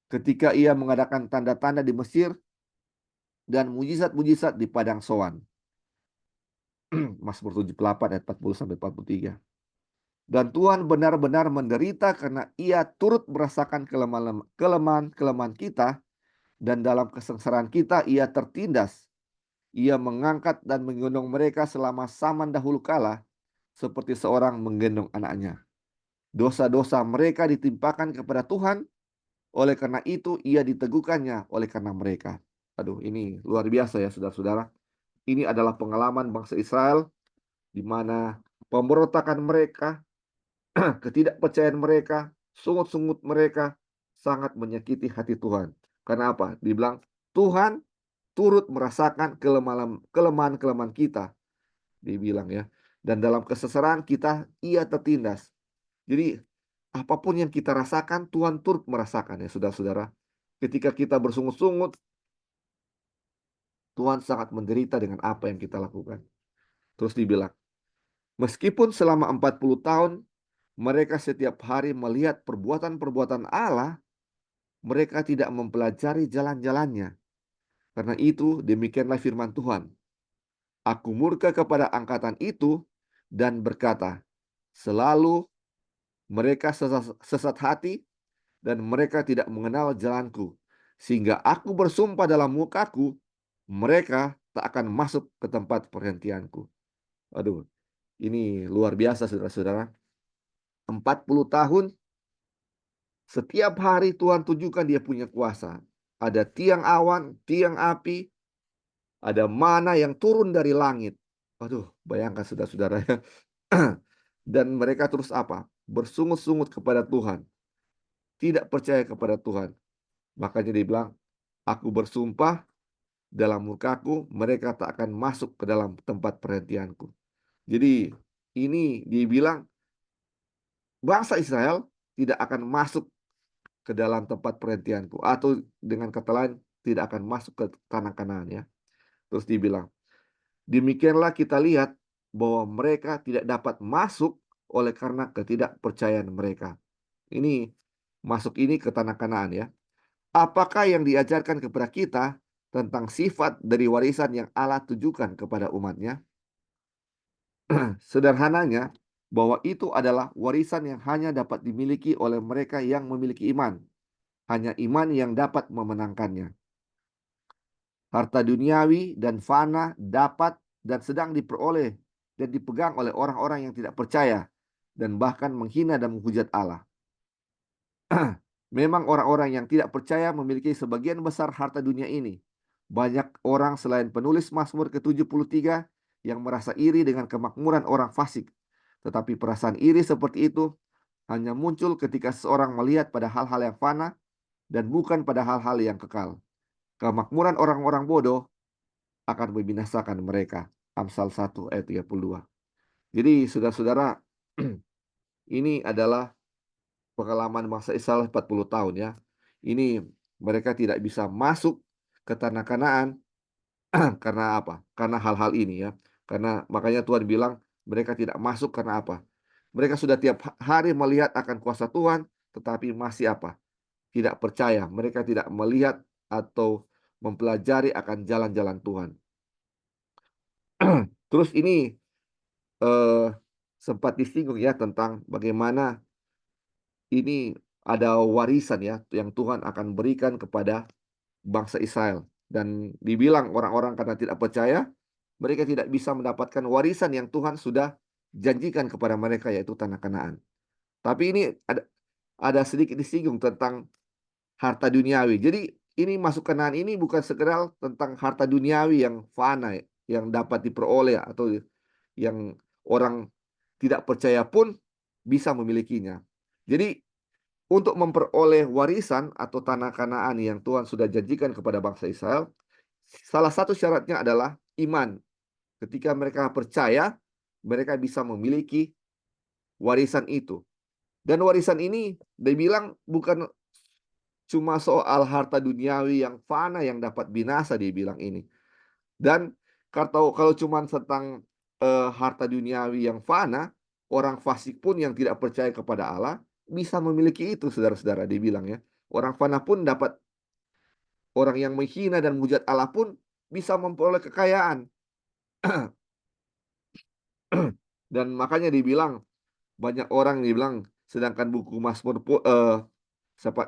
Ketika ia mengadakan tanda-tanda di Mesir dan mujizat-mujizat di padang Soan. Mazmur 78 ayat 40-43. Dan Tuhan benar-benar menderita karena ia turut merasakan kelemahan kita, dan dalam kesengsaraan kita ia tertindas. Ia mengangkat dan menggendong mereka selama zaman dahulu kala, seperti seorang menggendong anaknya. Dosa-dosa mereka ditimpakan kepada Tuhan, oleh karena itu ia diteguhkannya oleh karena mereka. Aduh, ini luar biasa ya saudara-saudara. Ini adalah pengalaman bangsa Israel di mana pemberontakan mereka, ketidakpercayaan mereka, sungut-sungut mereka sangat menyakiti hati Tuhan. Karena apa? Dibilang Tuhan turut merasakan kelemahan-kelemahan kita, dibilang ya. Dan dalam kesesaran kita ia tertindas. Jadi apapun yang kita rasakan, Tuhan turut merasakan ya saudara-saudara. Ketika kita bersungut-sungut, Tuhan sangat menderita dengan apa yang kita lakukan. Terus dibilang, meskipun selama 40 tahun mereka setiap hari melihat perbuatan-perbuatan Allah, mereka tidak mempelajari jalan-jalannya. Karena itu demikianlah firman Tuhan. Aku murka kepada angkatan itu dan berkata, selalu mereka sesat hati dan mereka tidak mengenal jalanku. Sehingga aku bersumpah dalam mukaku, mereka tak akan masuk ke tempat perhentianku. Aduh, ini luar biasa saudara-saudara. 40 tahun, setiap hari Tuhan tunjukkan dia punya kuasa. Ada tiang awan, tiang api, ada mana yang turun dari langit. Aduh, bayangkan saudara-saudara ya. Dan mereka terus apa? Bersungut-sungut kepada Tuhan. Tidak percaya kepada Tuhan. Makanya dia bilang, aku bersumpah dalam murkaku, mereka tak akan masuk ke dalam tempat perhentianku. Jadi ini dibilang bangsa Israel tidak akan masuk ke dalam tempat perhentianku, atau dengan kata lain tidak akan masuk ke tanah Kanaan ya. Terus dibilang, demikianlah kita lihat bahwa mereka tidak dapat masuk oleh karena ketidakpercayaan mereka. Ini masuk ini ke tanah Kanaan ya. Apakah yang diajarkan kepada kita tentang sifat dari warisan yang Allah tujukan kepada umatnya? Sederhananya, bahwa itu adalah warisan yang hanya dapat dimiliki oleh mereka yang memiliki iman. Hanya iman yang dapat memenangkannya. Harta duniawi dan fana dapat dan sedang diperoleh dan dipegang oleh orang-orang yang tidak percaya dan bahkan menghina dan menghujat Allah. Memang orang-orang yang tidak percaya memiliki sebagian besar harta dunia ini. Banyak orang selain penulis Mazmur ke-73 yang merasa iri dengan kemakmuran orang fasik. Tetapi perasaan iri seperti itu hanya muncul ketika seseorang melihat pada hal-hal yang fana dan bukan pada hal-hal yang kekal. Kemakmuran orang-orang bodoh akan membinasakan mereka. Amsal 1 ayat 32. Jadi saudara-saudara, ini adalah pengalaman bangsa Israel 40 tahun ya. Ini mereka tidak bisa masuk ke tanah Kanaan karena apa? Karena hal-hal ini ya. Karena makanya Tuhan bilang mereka tidak masuk karena apa? Mereka sudah tiap hari melihat akan kuasa Tuhan, tetapi masih apa? Tidak percaya. Mereka tidak melihat atau mempelajari akan jalan-jalan Tuhan. Terus ini eh, sempat disinggung ya tentang bagaimana ini ada warisan ya yang Tuhan akan berikan kepada bangsa Israel. Dan dibilang orang-orang karena tidak percaya, mereka tidak bisa mendapatkan warisan yang Tuhan sudah janjikan kepada mereka, yaitu tanah Kanaan. Tapi ini ada sedikit disinggung tentang harta duniawi. Jadi ini masuk Kanaan ini bukan sekedar tentang harta duniawi yang fana, yang dapat diperoleh atau yang orang tidak percaya pun bisa memilikinya. Jadi untuk memperoleh warisan atau tanah Kanaan yang Tuhan sudah janjikan kepada bangsa Israel, salah satu syaratnya adalah iman. Ketika mereka percaya, mereka bisa memiliki warisan itu. Dan warisan ini dibilang bukan cuma soal harta duniawi yang fana yang dapat binasa, dia bilang ini. Dan kalau cuma tentang harta duniawi yang fana, orang fasik pun yang tidak percaya kepada Allah bisa memiliki itu, saudara-saudara, dibilang ya. Orang fana pun dapat, orang yang menghina dan mujat Allah pun bisa memperoleh kekayaan. Dan makanya dibilang banyak orang dibilang, sedangkan buku Mazmur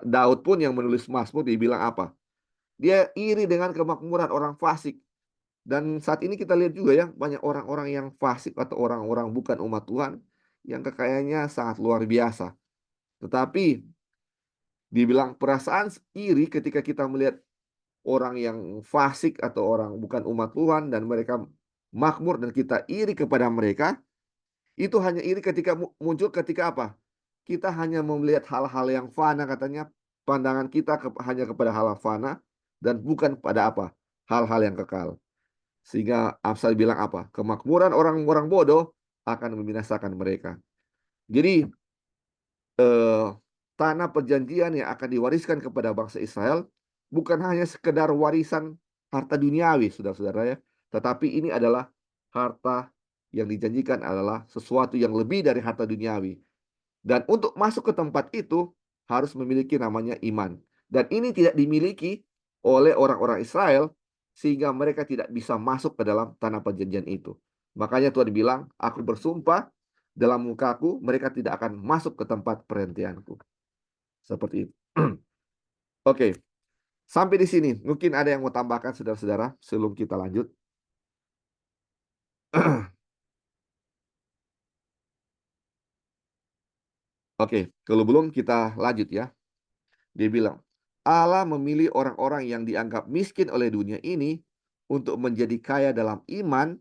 Daud pun yang menulis Mazmur dibilang apa? Dia iri dengan kemakmuran orang fasik. Dan saat ini kita lihat juga ya, banyak orang-orang yang fasik atau orang-orang bukan umat Tuhan yang kekayaannya sangat luar biasa. Tetapi dibilang perasaan iri ketika kita melihat orang yang fasik atau orang bukan umat Tuhan dan mereka makmur dan kita iri kepada mereka, itu hanya iri ketika muncul ketika apa? Kita hanya melihat hal-hal yang fana, katanya pandangan kita hanya kepada hal fana dan bukan pada apa? Hal-hal yang kekal. Sehingga Amsal bilang apa? Kemakmuran orang-orang bodoh akan membinasakan mereka. Jadi eh, tanah perjanjian yang akan diwariskan kepada bangsa Israel bukan hanya sekedar warisan harta duniawi, saudara-saudara ya, tetapi ini adalah harta yang dijanjikan adalah sesuatu yang lebih dari harta duniawi. Dan untuk masuk ke tempat itu harus memiliki namanya iman. Dan ini tidak dimiliki oleh orang-orang Israel sehingga mereka tidak bisa masuk ke dalam tanah perjanjian itu. Makanya Tuhan bilang, aku bersumpah dalam mukaku, mereka tidak akan masuk ke tempat perhentianku. Seperti itu. Oke, sampai di sini. Mungkin ada yang mau tambahkan, saudara-saudara, sebelum kita lanjut. Oke, kalau belum kita lanjut ya. Dia bilang, Allah memilih orang-orang yang dianggap miskin oleh dunia ini untuk menjadi kaya dalam iman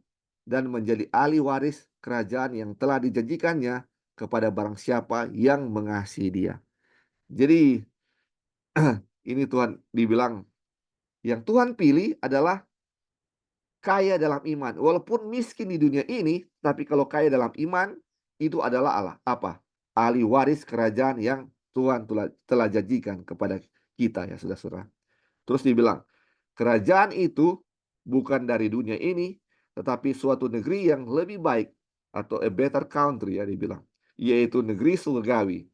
dan menjadi ahli waris kerajaan yang telah dijanjikannya kepada barang siapa yang mengasihi dia. Jadi ini Tuhan dibilang, yang Tuhan pilih adalah kaya dalam iman. Walaupun miskin di dunia ini, tapi kalau kaya dalam iman, itu adalah Allah. Apa? Ahli waris kerajaan yang Tuhan telah janjikan kepada kita ya, saudara-saudara. Terus dibilang, kerajaan itu bukan dari dunia ini, tetapi suatu negeri yang lebih baik atau a better country ya dibilang, yaitu negeri surgawi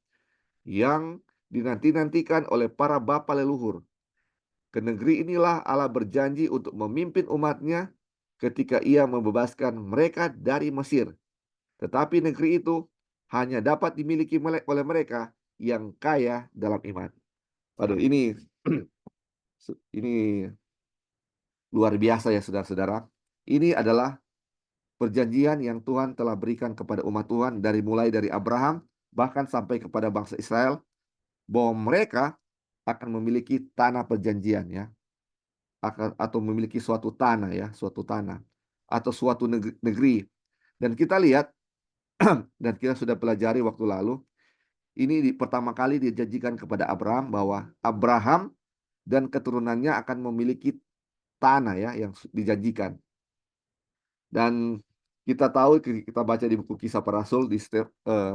yang dinanti-nantikan oleh para bapa leluhur. Ke negeri inilah Allah berjanji untuk memimpin umatnya ketika ia membebaskan mereka dari Mesir. Tetapi negeri itu hanya dapat dimiliki oleh mereka yang kaya dalam iman. Aduh, ini ini luar biasa ya saudara-saudara. Ini adalah perjanjian yang Tuhan telah berikan kepada umat Tuhan mulai dari Abraham bahkan sampai kepada bangsa Israel, bahwa mereka akan memiliki tanah perjanjian ya, atau memiliki suatu tanah ya, suatu tanah atau suatu negeri. Dan kita lihat dan kita sudah pelajari waktu lalu, ini pertama kali dijanjikan kepada Abraham bahwa Abraham dan keturunannya akan memiliki tanah ya yang dijanjikan. Dan kita tahu, kita baca di buku Kisah Para Rasul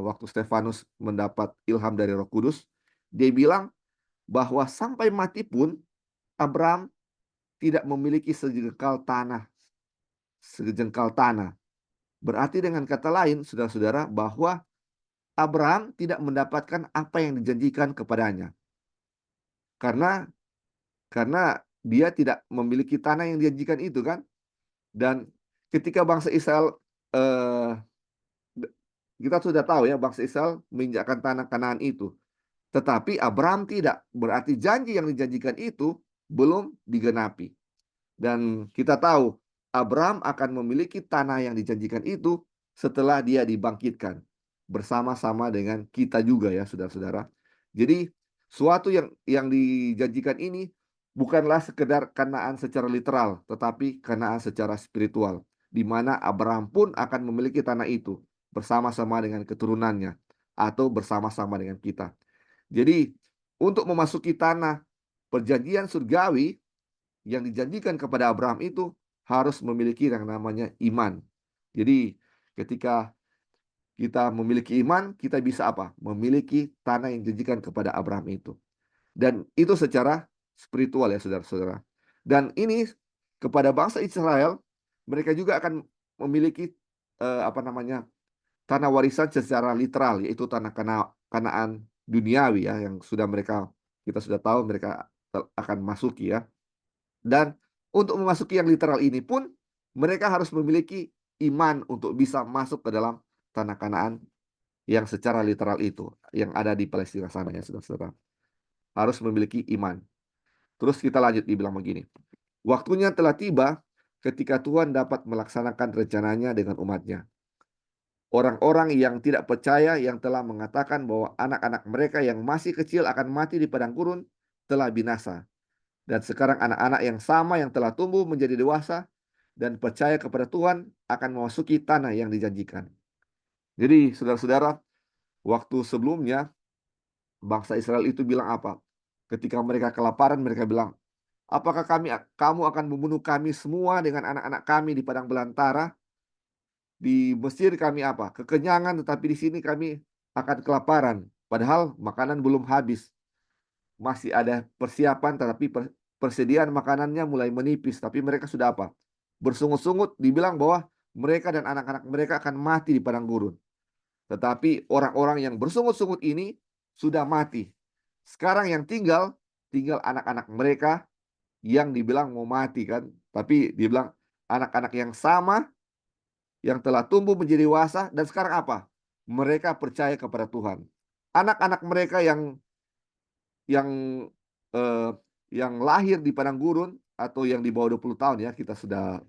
waktu Stefanus mendapat ilham dari Roh Kudus, dia bilang bahwa sampai mati pun Abraham tidak memiliki sejengkal tanah. Berarti dengan kata lain, saudara-saudara, bahwa Abraham tidak mendapatkan apa yang dijanjikan kepadanya. Karena dia tidak memiliki tanah yang dijanjikan itu kan. Dan ketika bangsa Israel, kita sudah tahu ya, bangsa Israel menginjakkan tanah Kanaan itu. Tetapi Abraham tidak. Berarti janji yang dijanjikan itu belum digenapi. Dan kita tahu Abraham akan memiliki tanah yang dijanjikan itu setelah dia dibangkitkan. Bersama-sama dengan kita juga ya saudara-saudara. Jadi suatu yang dijanjikan ini bukanlah sekedar Kanaan secara literal, tetapi Kanaan secara spiritual. Di mana Abraham pun akan memiliki tanah itu bersama-sama dengan keturunannya. atau bersama-sama dengan kita. Jadi untuk memasuki tanah perjanjian surgawi yang dijanjikan kepada Abraham itu harus memiliki yang namanya iman. Jadi ketika kita memiliki iman, kita bisa apa? Memiliki tanah yang dijanjikan kepada Abraham itu. Dan itu secara spiritual ya saudara-saudara. Dan ini kepada bangsa Israel, mereka juga akan memiliki apa namanya tanah warisan secara literal, yaitu tanah Kanaan duniawi ya, yang kita sudah tahu mereka akan masuki ya. Dan untuk memasuki yang literal ini pun mereka harus memiliki iman untuk bisa masuk ke dalam tanah Kanaan yang secara literal itu yang ada di Palestina sana ya saudara-saudara. Harus memiliki iman. Terus kita lanjut dibilang begini. Waktunya telah tiba ketika Tuhan dapat melaksanakan rencananya dengan umatnya. Orang-orang yang tidak percaya yang telah mengatakan bahwa anak-anak mereka yang masih kecil akan mati di padang gurun telah binasa. Dan sekarang anak-anak yang sama yang telah tumbuh menjadi dewasa dan percaya kepada Tuhan akan memasuki tanah yang dijanjikan. Jadi saudara-saudara, waktu sebelumnya bangsa Israel itu bilang apa? Ketika mereka kelaparan, mereka bilang, apakah kamu akan membunuh kami semua dengan anak-anak kami di padang belantara? Di Mesir kami apa? Kekenyangan, tetapi di sini kami akan kelaparan. Padahal makanan belum habis. Masih ada persiapan, tetapi persediaan makanannya mulai menipis. Tapi mereka sudah apa? Bersungut-sungut, dibilang bahwa mereka dan anak-anak mereka akan mati di padang gurun. Tetapi orang-orang yang bersungut-sungut ini sudah mati. Sekarang yang tinggal anak-anak mereka yang dibilang mau mati kan. Tapi dibilang anak-anak yang sama yang telah tumbuh menjadi dewasa dan sekarang apa? Mereka percaya kepada Tuhan. Anak-anak mereka yang eh, yang lahir di padang gurun atau yang di bawah 20 tahun ya, kita sudah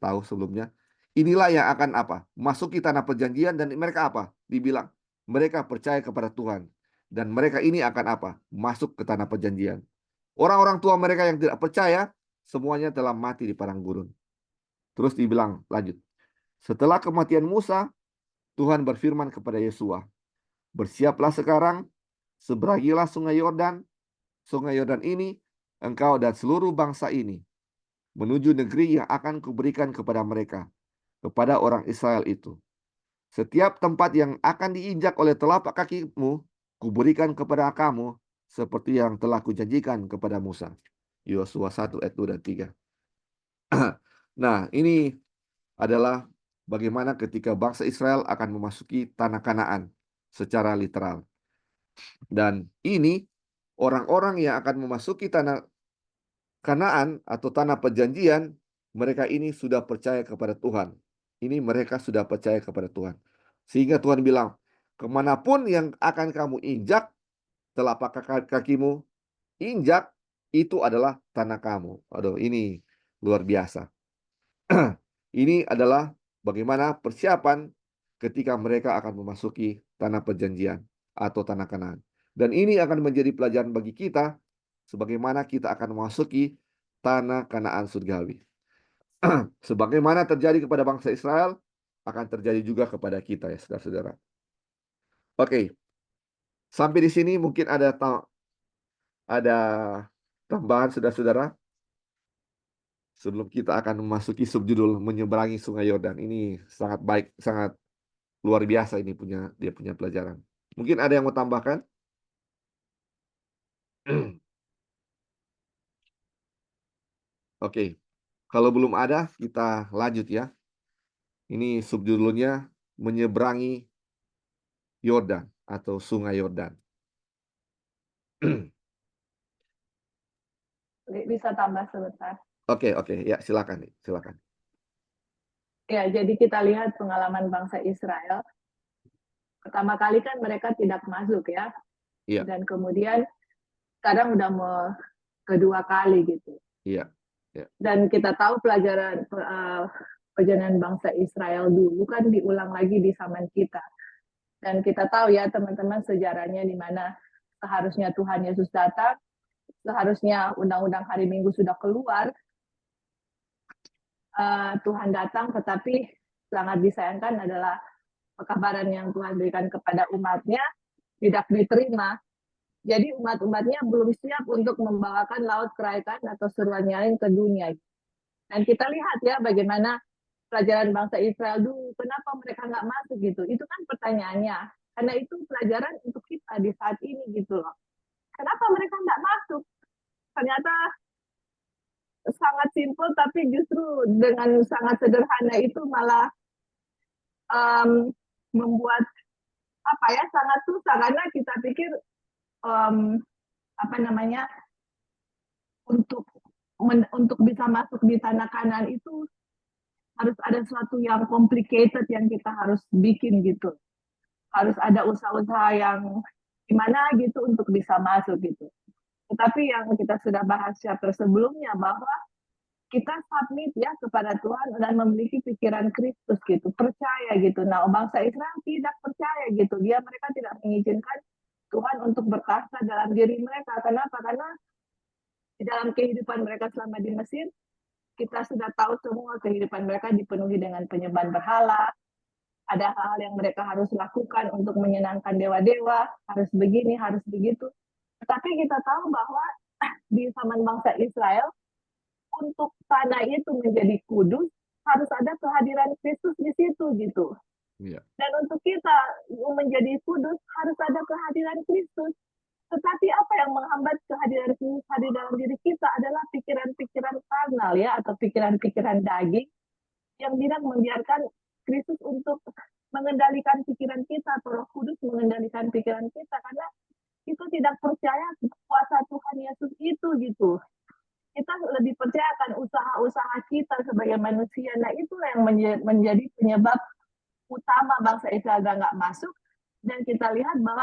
tahu sebelumnya. Inilah yang akan apa? Masuki tanah perjanjian dan mereka apa? Dibilang mereka percaya kepada Tuhan dan mereka ini akan apa? Masuk ke tanah perjanjian. Orang-orang tua mereka yang tidak percaya semuanya telah mati di padang gurun. Terus dibilang lanjut. Setelah kematian Musa, Tuhan berfirman kepada Yesua, bersiaplah sekarang, seberangilah sungai Yordan. Sungai Yordan ini, engkau dan seluruh bangsa ini, menuju negeri yang akan kuberikan kepada mereka, kepada orang Israel itu. Setiap tempat yang akan diinjak oleh telapak kakimu, kuberikan kepada kamu, seperti yang telah kujanjikan kepada Musa. Yosua 1 ayat 2 dan 3. Nah, ini adalah bagaimana ketika bangsa Israel akan memasuki tanah Kanaan secara literal. Dan ini orang-orang yang akan memasuki tanah Kanaan atau tanah perjanjian, mereka ini sudah percaya kepada Tuhan. Ini mereka sudah percaya kepada Tuhan. Sehingga Tuhan bilang, kemanapun yang akan kamu injak, telapak kakimu injak, itu adalah tanah kamu. Aduh, ini luar biasa. Ini adalah bagaimana persiapan ketika mereka akan memasuki tanah perjanjian atau tanah Kanaan. Dan ini akan menjadi pelajaran bagi kita sebagaimana kita akan memasuki tanah Kanaan surgawi. Sebagaimana terjadi kepada bangsa Israel, akan terjadi juga kepada kita ya saudara-saudara. Oke, sampai di sini mungkin ada tambahan saudara-saudara sebelum kita akan memasuki subjudul menyeberangi Sungai Yordan. Ini sangat baik, sangat luar biasa ini dia punya pelajaran. Mungkin ada yang mau tambahkan? Oke. Kalau belum ada, kita lanjut ya. Ini subjudulnya menyeberangi Yordan atau Sungai Yordan. Bisa tambah sebentar. Oke, ya silakan. Ya, jadi kita lihat pengalaman bangsa Israel. Pertama kali kan mereka tidak masuk ya. Iya. Dan kemudian sekarang udah mau kedua kali gitu. Iya. Dan kita tahu pelajaran perjalanan bangsa Israel dulu kan diulang lagi di zaman kita. Dan kita tahu ya teman-teman sejarahnya di mana seharusnya Tuhan Yesus datang, seharusnya undang-undang hari Minggu sudah keluar, Tuhan datang, tetapi sangat disayangkan adalah pekabaran yang Tuhan berikan kepada umatnya tidak diterima. Jadi umat-umatnya belum siap untuk membawakan laut kerajaan atau seruan nyaring ke dunia. Dan kita lihat ya bagaimana pelajaran bangsa Israel dulu, kenapa mereka nggak masuk gitu. Itu kan pertanyaannya. Karena itu pelajaran untuk kita di saat ini gitu loh. Kenapa mereka nggak masuk? Ternyata sangat simpel, tapi justru dengan sangat sederhana itu malah membuat apa ya sangat susah, karena kita pikir apa namanya untuk bisa masuk di tanah Kanan itu harus ada sesuatu yang complicated yang kita harus bikin gitu. Harus ada usaha-usaha yang gimana gitu untuk bisa masuk gitu. Tetapi yang kita sudah bahas chapter sebelumnya bahwa kita submit ya kepada Tuhan dan memiliki pikiran Kristus gitu, percaya gitu. Nah, bangsa Israel tidak percaya gitu. Mereka tidak mengizinkan Tuhan untuk berkuasa dalam diri mereka. Kenapa? Karena di dalam kehidupan mereka selama di Mesir, kita sudah tahu semua kehidupan mereka dipenuhi dengan penyembahan berhala. Ada hal-hal yang mereka harus lakukan untuk menyenangkan dewa-dewa, harus begini, harus begitu. Tetapi kita tahu bahwa di zaman bangsa Israel, untuk tanah itu menjadi kudus, harus ada kehadiran Kristus di situ gitu. Iya. Dan untuk kita menjadi kudus, harus ada kehadiran Kristus. Tetapi apa yang menghambat kehadiran Kristus hadir dalam diri kita adalah pikiran-pikiran karnal ya, atau pikiran-pikiran daging yang tidak membiarkan Kristus untuk mengendalikan pikiran kita, atau Roh Kudus mengendalikan pikiran kita, karena itu tidak percaya kuasa Tuhan Yesus itu gitu. Kita lebih percayakan usaha-usaha kita sebagai manusia. Nah, itulah yang menjadi penyebab utama bangsa Israel nggak masuk. Dan kita lihat bahwa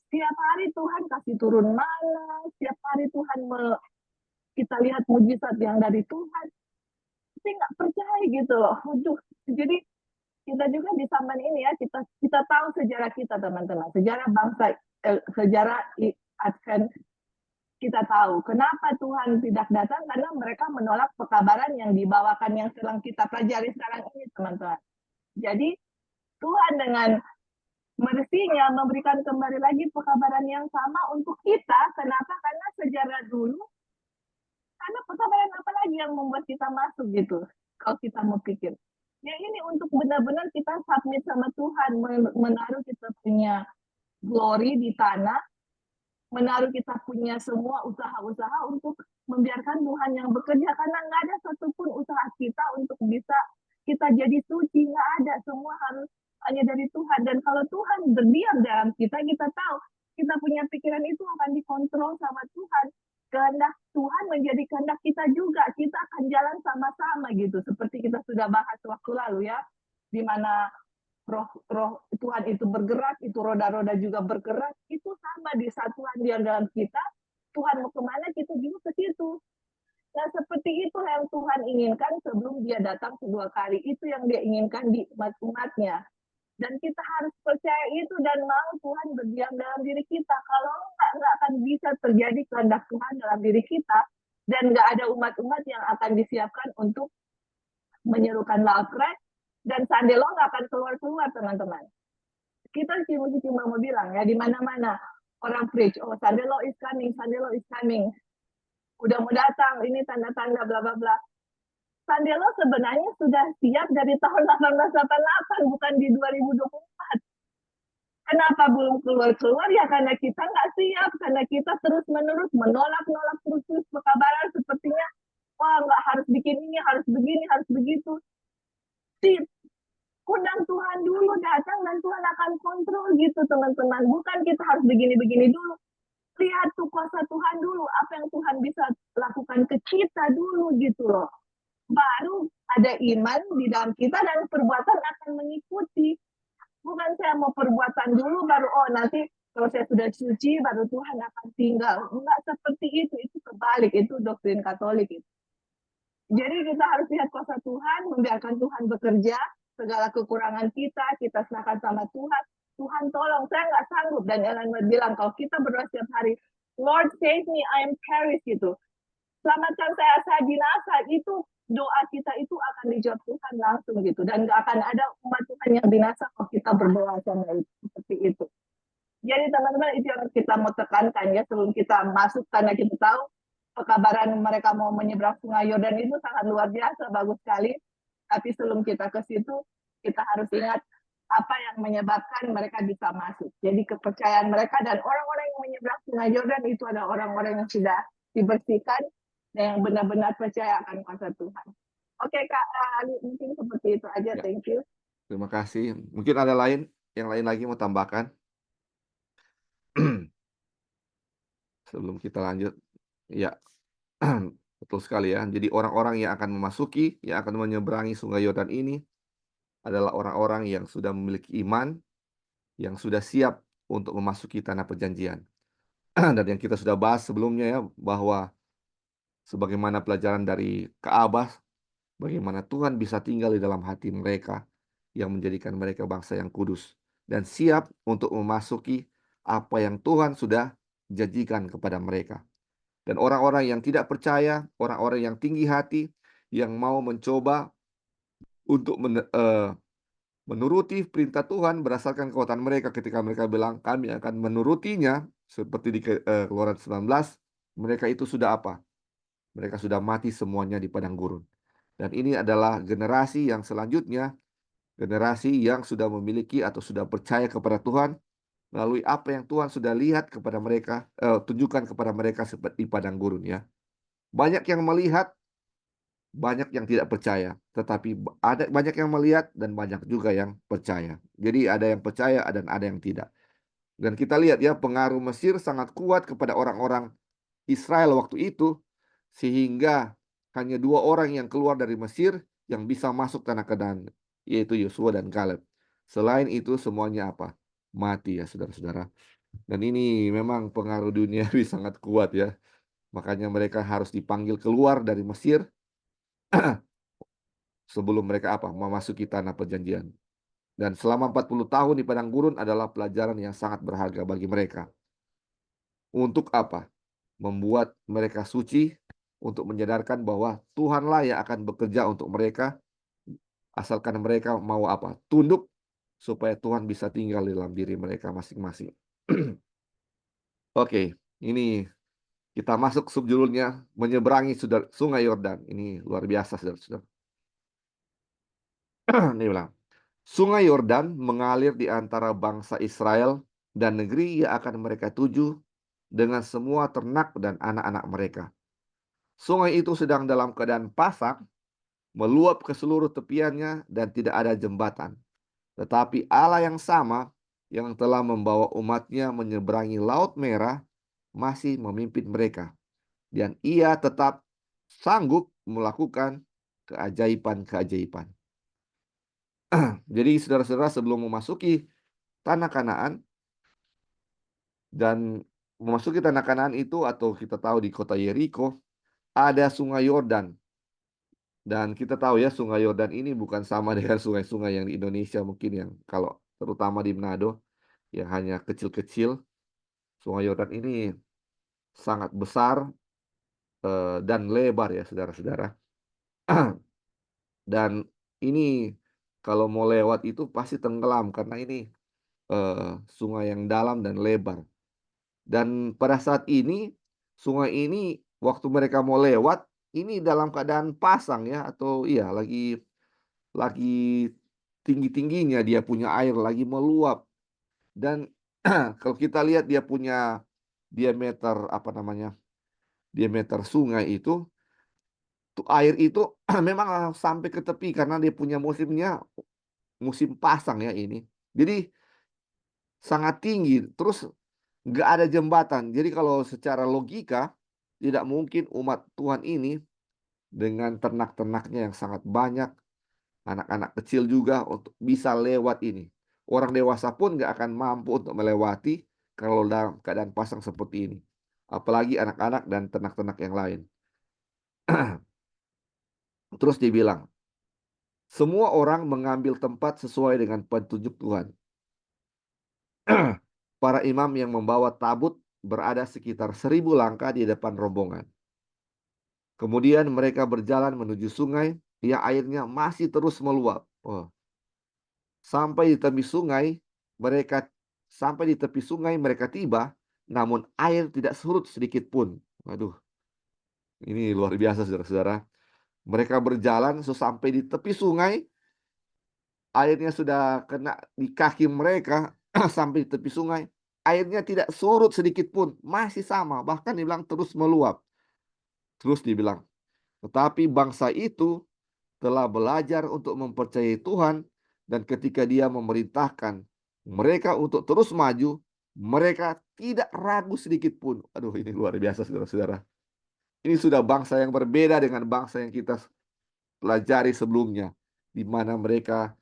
setiap hari Tuhan kasih turun mana, setiap hari Tuhan kita lihat mujizat yang dari Tuhan. Tapi nggak percaya gitu loh. Jadi kita juga di zaman ini ya, kita tahu sejarah kita teman-teman, sejarah bangsa, sejarah Advent. Kita tahu kenapa Tuhan tidak datang, karena mereka menolak pekabaran yang dibawakan yang sedang kita pelajari sekarang ini teman-teman. Jadi Tuhan dengan mersinya memberikan kembali lagi pekabaran yang sama untuk kita. Kenapa? Karena sejarah dulu, karena pekabaran apa lagi yang membuat kita masuk gitu, kalau kita mau pikir. Ya ini untuk benar-benar kita submit sama Tuhan, menaruh kita punya glory di tanah, menaruh kita punya semua usaha-usaha untuk membiarkan Tuhan yang bekerja, karena nggak ada satupun usaha kita untuk bisa kita jadi suci, nggak ada, semua harus hanya dari Tuhan. Dan kalau Tuhan berdiam dalam kita, kita tahu kita punya pikiran itu akan dikontrol sama Tuhan. Kehendak Tuhan menjadi kehendak kita juga, kita akan jalan sama-sama gitu, seperti kita sudah bahas waktu lalu ya, di mana roh Tuhan itu bergerak, itu roda-roda juga bergerak, itu sama di satuan dia dalam kita. Tuhan mau kemana, kita juga ke situ. Nah, seperti itu yang Tuhan inginkan sebelum dia datang kedua kali. Itu yang dia inginkan di umat-umatnya. Dan kita harus percaya itu dan mau Tuhan berdiam dalam diri kita. Kalau nggak akan bisa terjadi kehendak Tuhan dalam diri kita. Dan nggak ada umat-umat yang akan disiapkan untuk menyerukan laut kerajaan. Dan Sandelo nggak akan keluar-keluar, teman-teman. Kita cuma mau bilang ya, di mana-mana orang preach, oh Sandelo is coming, Sandelo is coming. Udah mau datang, ini tanda-tanda bla bla bla. Sandelo sebenarnya sudah siap dari tahun 1888, bukan di 2024. Kenapa belum keluar-keluar? Ya karena kita nggak siap, karena kita terus-menerus menolak terus pekabaran sepertinya, wah nggak harus bikin ini, harus begini, harus begitu. Undang Tuhan dulu datang dan Tuhan akan kontrol gitu teman-teman. Bukan kita harus begini-begini dulu. Lihat tuh kuasa Tuhan dulu, apa yang Tuhan bisa lakukan ke kita dulu gitu loh. Baru ada iman di dalam kita dan perbuatan akan mengikuti. Bukan saya mau perbuatan dulu baru nanti kalau saya sudah suci baru Tuhan akan tinggal. Enggak seperti itu kebalik, itu doktrin Katolik itu. Jadi kita harus lihat kuasa Tuhan, membiarkan Tuhan bekerja, segala kekurangan kita serahkan sama Tuhan. Tuhan tolong, saya nggak sanggup. Dan Ellen White bilang, kalau kita berdoa setiap hari, Lord save me, I am perished gitu. Selamatkan saya binasa, itu doa kita itu akan dijawab Tuhan langsung gitu. Dan nggak akan ada umat Tuhan hanya binasa kalau kita berdoa sama itu, seperti itu. Jadi teman-teman itu yang kita mau tekankan ya sebelum kita masuk, karena kita tahu pekabaran mereka mau menyeberang Sungai Yordan itu sangat luar biasa, bagus sekali. Tapi sebelum kita ke situ, kita harus ingat apa yang menyebabkan mereka bisa masuk. Jadi kepercayaan mereka, dan orang-orang yang menyeberang Sungai Yordan itu adalah orang-orang yang sudah dibersihkan dan yang benar-benar percaya akan kuasa Tuhan. Oke Kak Ali, mungkin seperti itu aja. Ya, Thank you. terima kasih. Mungkin ada yang lain lagi mau tambahkan sebelum kita lanjut. Ya, betul sekali ya. Jadi orang-orang yang akan memasuki, yang akan menyeberangi Sungai Yordan ini adalah orang-orang yang sudah memiliki iman, yang sudah siap untuk memasuki tanah perjanjian. Dan yang kita sudah bahas sebelumnya ya, bahwa sebagaimana pelajaran dari Kaabah, bagaimana Tuhan bisa tinggal di dalam hati mereka, yang menjadikan mereka bangsa yang kudus dan siap untuk memasuki apa yang Tuhan sudah janjikan kepada mereka. Dan orang-orang yang tidak percaya, orang-orang yang tinggi hati, yang mau mencoba untuk menuruti perintah Tuhan berdasarkan kekuatan mereka, ketika mereka bilang kami akan menurutinya, seperti di Keluaran 19, mereka itu sudah apa? Mereka sudah mati semuanya di padang gurun. Dan ini adalah generasi yang selanjutnya, generasi yang sudah memiliki atau sudah percaya kepada Tuhan melalui apa yang Tuhan sudah lihat kepada mereka, tunjukkan kepada mereka seperti di padang gurun ya. Banyak yang melihat, banyak yang tidak percaya, tetapi ada banyak yang melihat dan banyak juga yang percaya. Jadi ada yang percaya dan ada yang tidak. Dan kita lihat ya, pengaruh Mesir sangat kuat kepada orang-orang Israel waktu itu, sehingga hanya 2 orang yang keluar dari Mesir yang bisa masuk tanah Kanaan, yaitu Yosua dan Kaleb. Selain itu semuanya apa? Mati ya saudara-saudara. Dan ini memang pengaruh duniawi sangat kuat ya. Makanya mereka harus dipanggil keluar dari Mesir sebelum mereka apa? Memasuki tanah perjanjian. Dan selama 40 tahun di padang gurun adalah pelajaran yang sangat berharga bagi mereka. Untuk apa? Membuat mereka suci, untuk menyadarkan bahwa Tuhanlah yang akan bekerja untuk mereka, asalkan mereka mau apa? Tunduk, supaya Tuhan bisa tinggal di dalam diri mereka masing-masing. Oke, ini kita masuk subjudulnya, menyeberangi Sungai Yordan. Ini luar biasa, saudara-saudara. Ini bilang, Sungai Yordan mengalir di antara bangsa Israel dan negeri yang akan mereka tuju dengan semua ternak dan anak-anak mereka. Sungai itu sedang dalam keadaan pasang, meluap ke seluruh tepiannya dan tidak ada jembatan. Tetapi Allah yang sama yang telah membawa umatnya menyeberangi Laut Merah masih memimpin mereka. Dan ia tetap sanggup melakukan keajaiban-keajaiban. Jadi saudara-saudara, sebelum memasuki tanah Kanaan, dan memasuki tanah Kanaan itu, atau kita tahu di kota Yeriko, ada Sungai Yordan. Dan kita tahu ya, Sungai Yordan ini bukan sama dengan sungai-sungai yang di Indonesia mungkin, yang kalau terutama di Manado yang hanya kecil-kecil. Sungai Yordan ini sangat besar dan lebar ya saudara-saudara. Dan ini kalau mau lewat itu pasti tenggelam, karena ini sungai yang dalam dan lebar. Dan pada saat ini sungai ini waktu mereka mau lewat ini dalam keadaan pasang ya, atau iya lagi tinggi-tingginya dia punya air, lagi meluap. Dan kalau kita lihat dia punya diameter apa namanya? Diameter sungai itu, tuh air itu memang sampai ke tepi karena dia punya musim pasang ya ini. Jadi sangat tinggi, terus nggak ada jembatan. Jadi kalau secara logika tidak mungkin umat Tuhan ini dengan ternak-ternaknya yang sangat banyak, anak-anak kecil juga, untuk bisa lewat ini. Orang dewasa pun nggak akan mampu untuk melewati kalau dalam keadaan pasang seperti ini. Apalagi anak-anak dan ternak-ternak yang lain. Terus dibilang, semua orang mengambil tempat sesuai dengan petunjuk Tuhan. Para imam yang membawa tabut berada sekitar 1.000 langkah di depan rombongan. Kemudian mereka berjalan menuju sungai yang airnya masih terus meluap. Oh. sampai di tepi sungai mereka tiba, namun air tidak surut sedikit pun. Waduh, ini luar biasa saudara-saudara. Mereka berjalan sampai di tepi sungai, airnya sudah kena di kaki mereka sampai di tepi sungai. Airnya tidak surut sedikit pun, masih sama, bahkan dibilang terus meluap. Terus dibilang, tetapi bangsa itu telah belajar untuk mempercayai Tuhan, dan ketika Dia memerintahkan mereka untuk terus maju, mereka tidak ragu sedikit pun. Aduh, ini luar biasa saudara-saudara. Ini sudah bangsa yang berbeda dengan bangsa yang kita pelajari sebelumnya, di mana mereka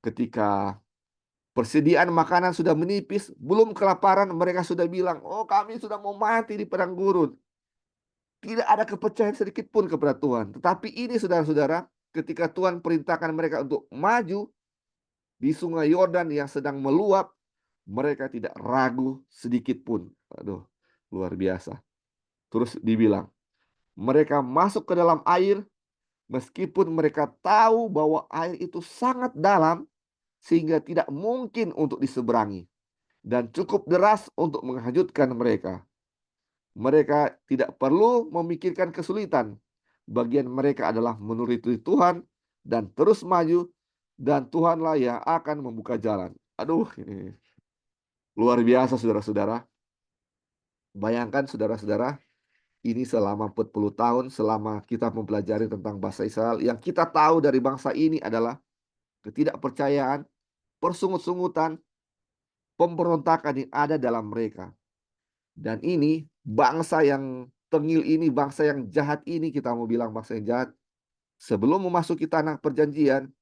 ketika persediaan makanan sudah menipis, belum kelaparan, mereka sudah bilang, oh kami sudah mau mati di padang gurun. Tidak ada kepercayaan sedikit pun kepada Tuhan. Tetapi ini saudara-saudara, ketika Tuhan perintahkan mereka untuk maju di sungai Yordan yang sedang meluap, mereka tidak ragu sedikit pun. Aduh, luar biasa. Terus dibilang, mereka masuk ke dalam air, meskipun mereka tahu bahwa air itu sangat dalam, sehingga tidak mungkin untuk diseberangi, dan cukup deras untuk menghanyutkan mereka. Mereka tidak perlu memikirkan kesulitan. Bagian mereka adalah menuruti Tuhan dan terus maju, dan Tuhanlah yang akan membuka jalan. Aduh, ini luar biasa saudara-saudara. Bayangkan saudara-saudara, ini selama 40 tahun, selama kita mempelajari tentang bangsa Israel, yang kita tahu dari bangsa ini adalah ketidakpercayaan, persungut-sungutan, pemberontakan yang ada dalam mereka. Dan ini bangsa yang tengil ini, bangsa yang jahat ini, kita mau bilang bangsa yang jahat. Sebelum memasuki tanah perjanjian,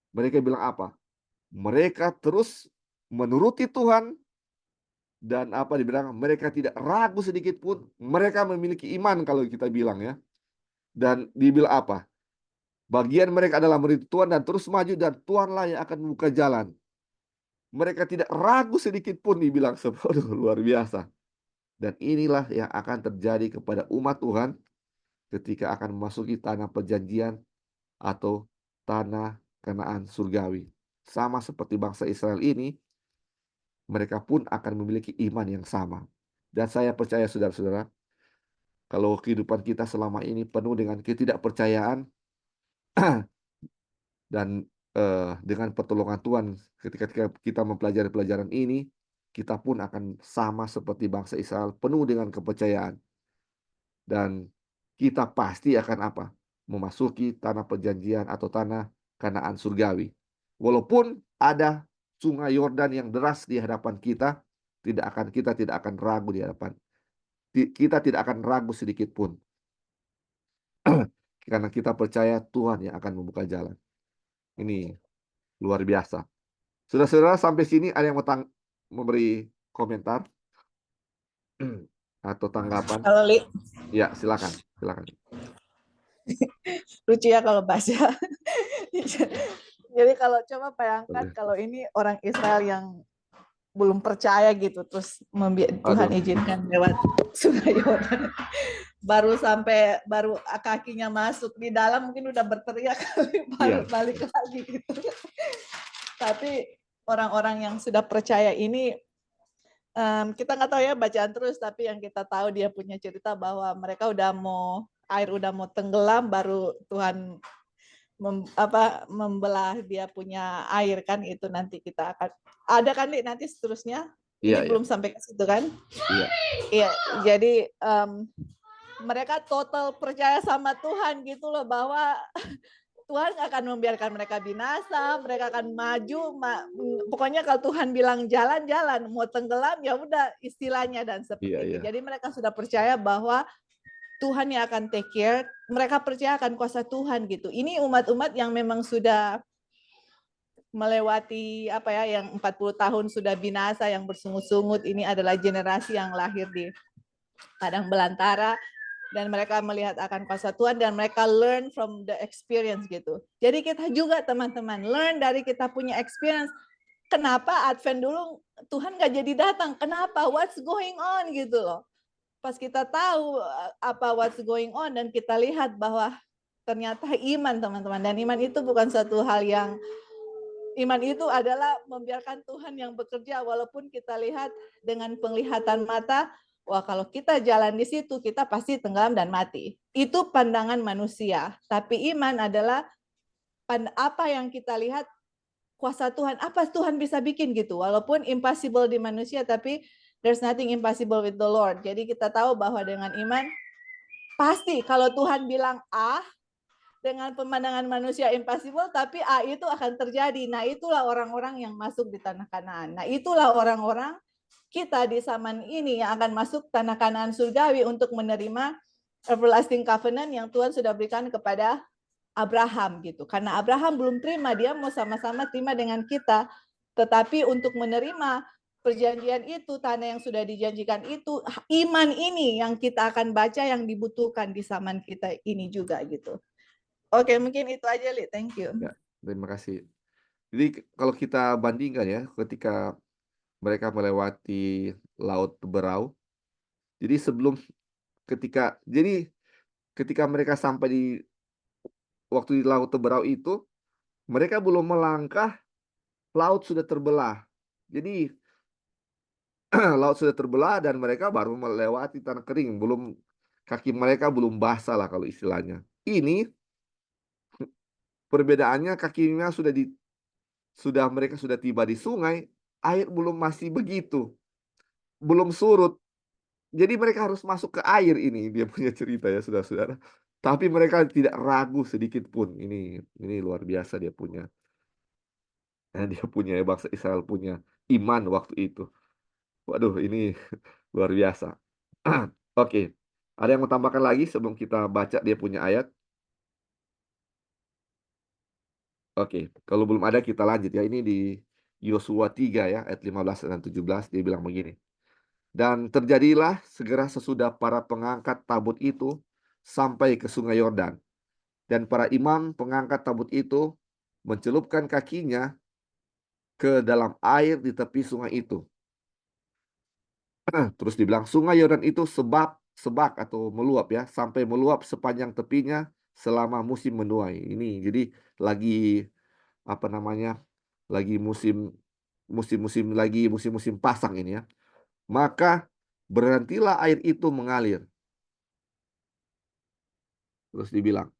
mereka bilang apa? Mereka terus menuruti Tuhan, dan apa dibilang, mereka tidak ragu sedikit pun. Mereka memiliki iman kalau kita bilang ya. Dan dibilang apa? Bagian mereka adalah menuruti Tuhan dan terus maju, dan Tuhanlah yang akan membuka jalan. Mereka tidak ragu sedikit pun, dibilang. Luar biasa. Dan inilah yang akan terjadi kepada umat Tuhan ketika akan memasuki tanah perjanjian atau tanah Kanaan surgawi. Sama seperti bangsa Israel ini, mereka pun akan memiliki iman yang sama. Dan saya percaya saudara-saudara, kalau kehidupan kita selama ini penuh dengan ketidakpercayaan dan dengan pertolongan Tuhan, ketika kita mempelajari pelajaran ini, kita pun akan sama seperti bangsa Israel, penuh dengan kepercayaan. Dan kita pasti akan apa? Memasuki tanah perjanjian atau tanah Kanaan surgawi. Walaupun ada sungai Yordan yang deras di hadapan kita, kita tidak akan ragu di hadapan. Kita tidak akan ragu sedikit pun. Karena kita percaya Tuhan yang akan membuka jalan. Ini luar biasa. Saudara-saudara, sampai sini ada yang mau memberi komentar atau tanggapan? Kalau Li, Ya, silakan. lucu ya kalau baca. Jadi kalau coba bayangkan kalau ini orang Israel yang belum percaya gitu, terus Tuhan izinkan lewat Sungai Yordan, baru kakinya masuk di dalam, mungkin udah berteriak baru balik lagi gitu. Tapi orang-orang yang sudah percaya ini, kita nggak tahu ya bacaan terus, tapi yang kita tahu dia punya cerita bahwa mereka air udah mau tenggelam, baru Tuhan membelah dia punya air kan. Itu nanti kita akan ada kan nanti seterusnya. Ini belum sampai ke situ kan? Iya. Jadi mereka total percaya sama Tuhan gitu loh, bahwa Tuhan akan membiarkan mereka binasa, mereka akan maju. Pokoknya kalau Tuhan bilang jalan-jalan, mau tenggelam ya udah istilahnya, dan seperti itu. Jadi mereka sudah percaya bahwa Tuhan yang akan take care, mereka percaya akan kuasa Tuhan gitu. Ini umat-umat yang memang sudah melewati yang 40 tahun sudah binasa, yang bersungut-sungut. Ini adalah generasi yang lahir di padang belantara, dan mereka melihat akan kuasa Tuhan, dan mereka learn from the experience gitu. Jadi kita juga teman-teman learn dari kita punya experience. Kenapa Advent dulu Tuhan nggak jadi datang? Kenapa? What's going on gitu loh. Pas kita tahu what's going on, dan kita lihat bahwa ternyata iman teman-teman, dan iman itu bukan satu hal Iman itu adalah membiarkan Tuhan yang bekerja walaupun kita lihat dengan penglihatan mata, wah kalau kita jalan di situ kita pasti tenggelam dan mati. Itu pandangan manusia. Tapi iman adalah apa yang kita lihat kuasa Tuhan, apa Tuhan bisa bikin gitu. Walaupun impossible di manusia, tapi there's nothing impossible with the Lord. Jadi kita tahu bahwa dengan iman, pasti kalau Tuhan bilang A, dengan pemandangan manusia impossible, tapi A itu akan terjadi. Nah itulah orang-orang yang masuk di tanah Kanaan. Nah itulah orang-orang kita di zaman ini yang akan masuk tanah Kanaan surgawi untuk menerima everlasting covenant yang Tuhan sudah berikan kepada Abraham gitu. Karena Abraham belum terima, dia mau sama-sama terima dengan kita. Tetapi untuk menerima perjanjian itu, tanah yang sudah dijanjikan itu, iman ini yang kita akan baca yang dibutuhkan di zaman kita ini juga gitu. Oke, mungkin itu aja, Li. Thank you. Ya, terima kasih. Jadi kalau kita bandingkan ya, ketika mereka melewati Laut Berau, jadi ketika mereka sampai di waktu di Laut Berau itu, mereka belum melangkah, laut sudah terbelah. Jadi laut sudah terbelah dan mereka baru melewati tanah kering, kaki mereka belum basah lah kalau istilahnya. Ini perbedaannya kakinya mereka sudah tiba di sungai, air masih begitu, belum surut. Jadi mereka harus masuk ke air, ini dia punya cerita ya saudara-saudara. Tapi mereka tidak ragu sedikit pun. Ini luar biasa dia punya. Bangsa Israel punya iman waktu itu. Waduh, ini luar biasa. Oke. Ada yang mau tambahkan lagi sebelum kita baca dia punya ayat? Oke, kalau belum ada kita lanjut ya. Ini di Yosua 3 ya, ayat 15 dan 17 dia bilang begini. Dan terjadilah segera sesudah para pengangkat tabut itu sampai ke sungai Yordan. Dan para imam pengangkat tabut itu mencelupkan kakinya ke dalam air di tepi sungai itu. Terus dibilang sungai Yordan itu sebak atau meluap ya, sampai meluap sepanjang tepinya selama musim menuai. Ini jadi lagi apa namanya? Lagi musim-musim pasang ini ya. Maka berhentilah air itu mengalir. Terus dibilang,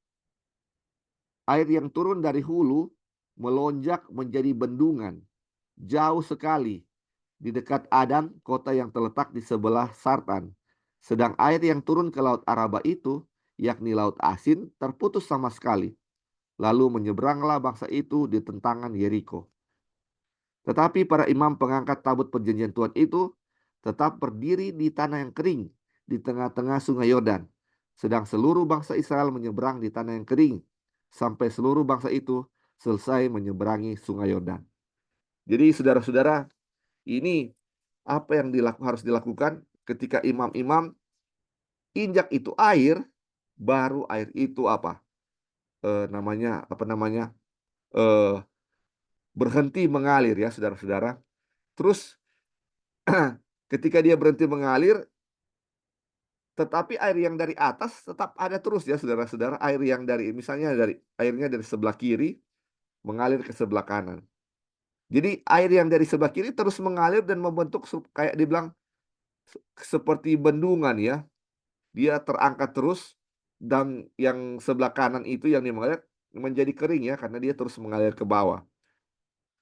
air yang turun dari hulu melonjak menjadi bendungan jauh sekali di dekat Adan, kota yang terletak di sebelah Sartan. Sedang air yang turun ke Laut Araba itu, yakni Laut Asin, terputus sama sekali. Lalu menyeberanglah bangsa itu di tentangan Yeriko. Tetapi para imam pengangkat tabut perjanjian Tuhan itu tetap berdiri di tanah yang kering, di tengah-tengah sungai Yordan. Sedang seluruh bangsa Israel menyeberang di tanah yang kering, sampai seluruh bangsa itu selesai menyeberangi sungai Yordan. Jadi saudara-saudara, ini apa yang harus dilakukan ketika imam-imam injak itu air, baru air itu berhenti mengalir ya saudara-saudara. Terus ketika dia berhenti mengalir, tetapi air yang dari atas tetap ada terus ya saudara-saudara. Air yang airnya dari sebelah kiri mengalir ke sebelah kanan. Jadi air yang dari sebelah kiri terus mengalir dan membentuk kayak dibilang seperti bendungan ya. Dia terangkat terus dan yang sebelah kanan itu yang dia mengalir menjadi kering ya karena dia terus mengalir ke bawah.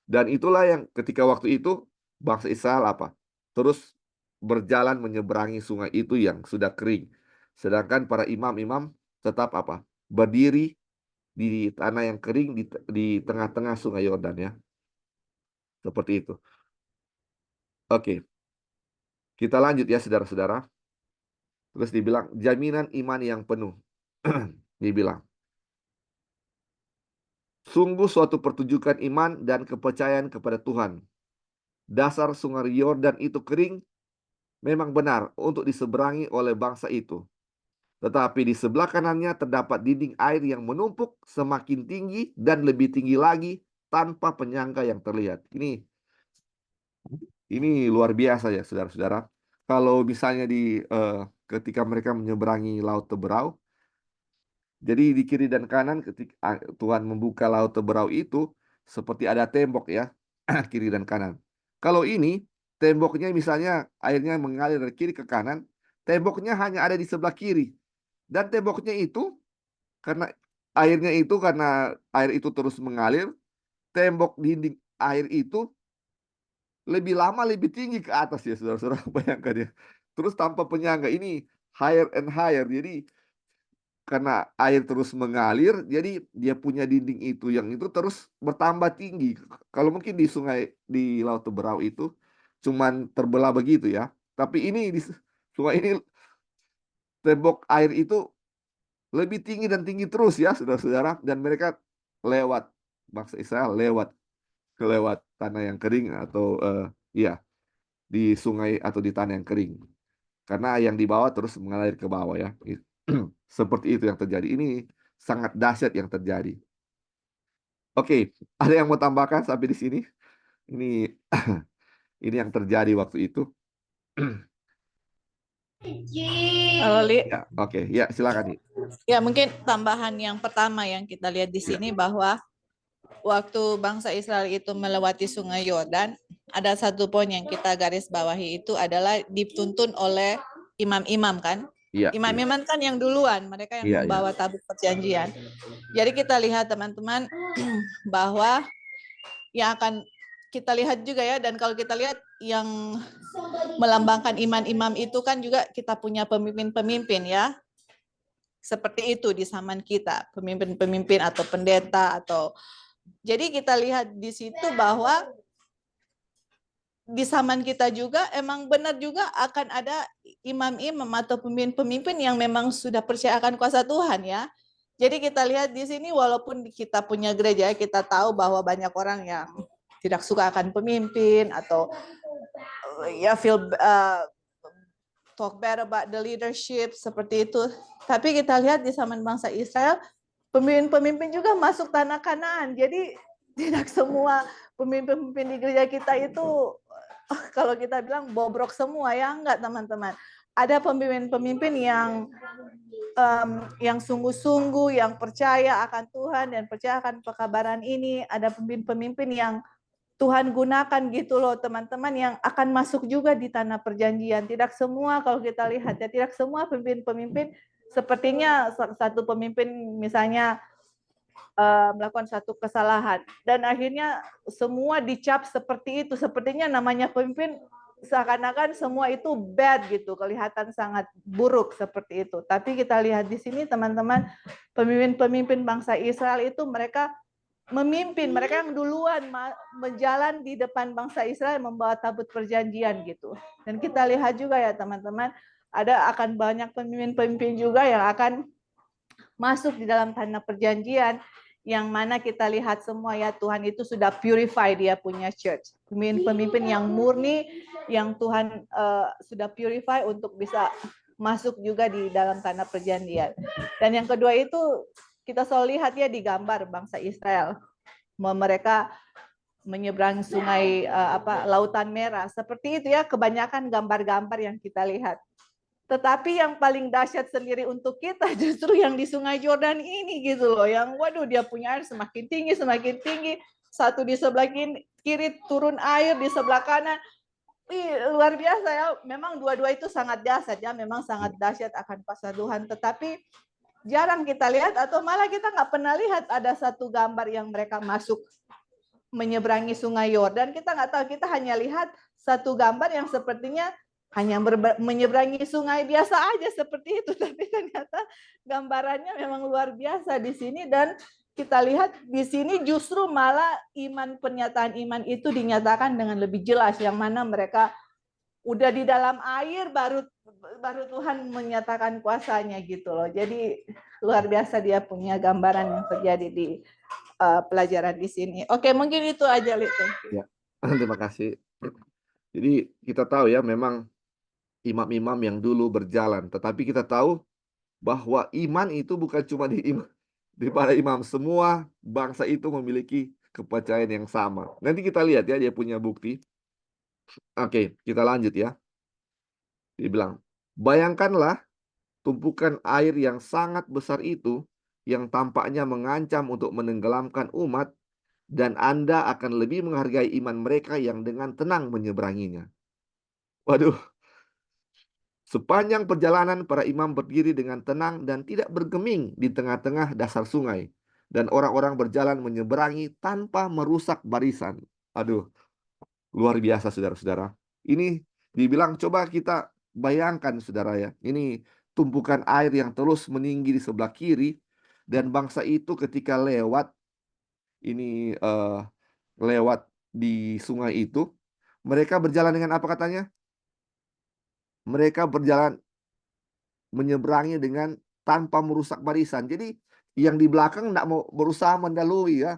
Dan itulah yang ketika waktu itu bangsa Israel terus berjalan menyeberangi sungai itu yang sudah kering. Sedangkan para imam-imam tetap berdiri di tanah yang kering di tengah-tengah sungai Yordan ya. Seperti itu. Oke. Kita lanjut ya saudara-saudara. Terus dibilang jaminan iman yang penuh. Dibilang, sungguh suatu pertunjukan iman dan kepercayaan kepada Tuhan. Dasar sungai Yordan itu kering, memang benar untuk diseberangi oleh bangsa itu. Tetapi di sebelah kanannya terdapat dinding air yang menumpuk semakin tinggi dan lebih tinggi lagi tanpa penyangga yang terlihat. Ini luar biasa ya saudara-saudara. Kalau misalnya ketika mereka menyeberangi Laut Teberau, jadi di kiri dan kanan ketika Tuhan membuka Laut Teberau itu, seperti ada tembok ya, kiri dan kanan. Kalau ini temboknya misalnya airnya mengalir dari kiri ke kanan, temboknya hanya ada di sebelah kiri. Dan temboknya itu karena karena air itu terus mengalir, tembok dinding air itu lebih lama lebih tinggi ke atas ya saudara-saudara, bayangkan ya. Terus tanpa penyangga ini higher and higher. Jadi karena air terus mengalir, jadi dia punya dinding itu yang itu terus bertambah tinggi. Kalau mungkin di sungai di Laut Teberau itu cuman terbelah begitu ya. Tapi ini di sungai ini tembok air itu lebih tinggi dan tinggi terus ya saudara-saudara, dan mereka lewat, bangsa Israel lewat tanah yang kering atau ya di sungai atau di tanah yang kering. Karena yang di bawah terus mengalir ke bawah ya. Seperti itu yang terjadi. Ini sangat dahsyat yang terjadi. Oke, ada yang mau tambahkan sampai di sini? Ini ini yang terjadi waktu itu. Halo, Li. Ya, oke. Ya, silakan nih. Ya, mungkin tambahan yang pertama yang kita lihat di sini bahwa waktu bangsa Israel itu melewati Sungai Yordan, ada satu poin yang kita garis bawahi itu adalah dituntun oleh imam-imam kan? Iya, Imam-imam kan yang duluan, mereka yang Iya, membawa tabut perjanjian. Jadi kita lihat teman-teman bahwa yang akan kita lihat juga ya, dan kalau kita lihat yang melambangkan iman-imam itu kan juga kita punya pemimpin-pemimpin ya. Seperti itu di zaman kita, pemimpin-pemimpin atau pendeta atau jadi kita lihat di situ bahwa di zaman kita juga emang benar juga akan ada imam-imam atau pemimpin-pemimpin yang memang sudah percaya akan kuasa Tuhan ya. Jadi kita lihat di sini walaupun kita punya gereja, kita tahu bahwa banyak orang yang tidak suka akan pemimpin atau ya talk bad about the leadership seperti itu. Tapi kita lihat di zaman bangsa Israel, pemimpin-pemimpin juga masuk tanah Kanaan. Jadi tidak semua pemimpin-pemimpin di gereja kita itu kalau kita bilang bobrok semua ya, enggak teman-teman. Ada pemimpin-pemimpin yang sungguh-sungguh, yang percaya akan Tuhan dan percaya akan pekabaran ini. Ada pemimpin-pemimpin yang Tuhan gunakan gitu loh teman-teman yang akan masuk juga di tanah perjanjian. Tidak semua kalau kita lihat ya, tidak semua pemimpin-pemimpin sepertinya satu pemimpin misalnya melakukan satu kesalahan dan akhirnya semua dicap seperti itu. Sepertinya namanya pemimpin seakan-akan semua itu bad gitu, kelihatan sangat buruk seperti itu. Tapi kita lihat di sini teman-teman, pemimpin-pemimpin bangsa Israel itu mereka memimpin, mereka yang duluan menjalan di depan bangsa Israel membawa tabut perjanjian gitu. Dan kita lihat juga ya teman-teman, akan banyak pemimpin-pemimpin juga yang akan masuk di dalam tanah perjanjian yang mana kita lihat semua ya Tuhan itu sudah purify dia punya church. Pemimpin yang murni yang Tuhan sudah purify untuk bisa masuk juga di dalam tanah perjanjian. Dan yang kedua itu kita selalu lihat ya di gambar bangsa Israel. Mereka menyeberang sungai Lautan Merah. Seperti itu ya kebanyakan gambar-gambar yang kita lihat. Tetapi yang paling dahsyat sendiri untuk kita justru yang di Sungai Yordan ini gitu loh. Yang waduh dia punya air semakin tinggi. Satu di sebelah kiri turun air di sebelah kanan. Luar biasa ya. Memang dua-dua itu sangat dahsyat ya. Memang sangat dahsyat akan kuasa Tuhan. Tetapi jarang kita lihat atau malah kita nggak pernah lihat ada satu gambar yang mereka masuk menyeberangi Sungai Yordan. Kita nggak tahu, kita hanya lihat satu gambar yang sepertinya hanya menyeberangi sungai biasa aja seperti itu, tapi ternyata gambarannya memang luar biasa di sini. Dan kita lihat di sini justru malah pernyataan iman itu dinyatakan dengan lebih jelas, yang mana mereka udah di dalam air baru Tuhan menyatakan kuasanya gitu loh. Jadi luar biasa dia punya gambaran yang terjadi di pelajaran di sini. Oke, mungkin itu aja, Li. Ya, terima kasih. Jadi kita tahu ya memang imam-imam yang dulu berjalan, tetapi kita tahu bahwa iman itu bukan cuma di para imam, semua bangsa itu memiliki kepercayaan yang sama. Nanti kita lihat ya dia punya bukti. Oke, kita lanjut ya. Dia bilang, bayangkanlah tumpukan air yang sangat besar itu yang tampaknya mengancam untuk menenggelamkan umat dan Anda akan lebih menghargai iman mereka yang dengan tenang menyeberanginya. Waduh, sepanjang perjalanan para imam berdiri dengan tenang dan tidak bergeming di tengah-tengah dasar sungai. Dan orang-orang berjalan menyeberangi tanpa merusak barisan. Aduh, luar biasa saudara-saudara. Ini dibilang coba kita bayangkan saudara ya. Ini tumpukan air yang terus meninggi di sebelah kiri. Dan bangsa itu ketika lewat, ini lewat di sungai itu, mereka berjalan dengan apa katanya? Mereka berjalan menyeberangi dengan tanpa merusak barisan. Jadi yang di belakang tidak mau berusaha mendahului ya.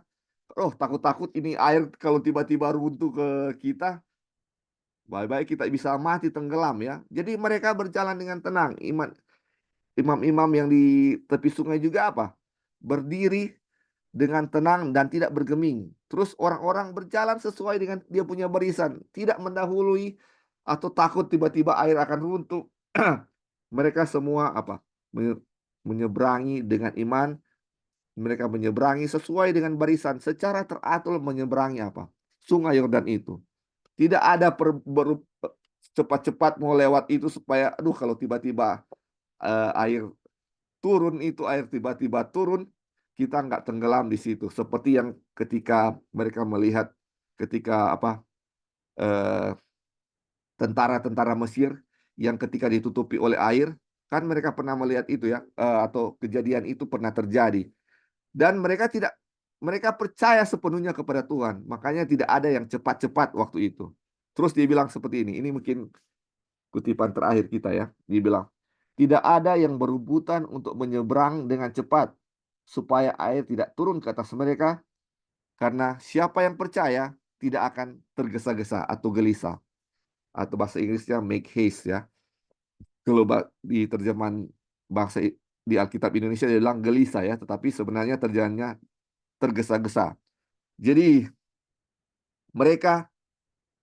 Oh, takut-takut ini air kalau tiba-tiba runtuh ke kita, baik-baik kita bisa mati tenggelam ya. Jadi mereka berjalan dengan tenang. Imam-imam yang di tepi sungai juga apa? Berdiri dengan tenang dan tidak bergeming. Terus orang-orang berjalan sesuai dengan dia punya barisan, tidak mendahului atau takut tiba-tiba air akan runtuh. Mereka semua apa? Menyeberangi dengan iman, mereka menyeberangi sesuai dengan barisan secara teratur menyeberangi apa? Sungai Yordan itu. Tidak ada cepat-cepat mau lewat itu supaya aduh kalau tiba-tiba air turun itu air tiba-tiba turun kita nggak tenggelam di situ seperti yang ketika mereka melihat ketika apa tentara-tentara Mesir yang ketika ditutupi oleh air kan mereka pernah melihat itu ya atau kejadian itu pernah terjadi dan mereka percaya sepenuhnya kepada Tuhan makanya tidak ada yang cepat-cepat waktu itu terus dia bilang seperti ini mungkin kutipan terakhir kita ya dia bilang tidak ada yang berebutan untuk menyeberang dengan cepat supaya air tidak turun ke atas mereka karena siapa yang percaya tidak akan tergesa-gesa atau gelisah atau bahasa Inggrisnya make haste ya. Kalau di terjemahan bahasa di Alkitab Indonesia dia bilang gelisah ya, tetapi sebenarnya terjemahannya tergesa-gesa. Jadi mereka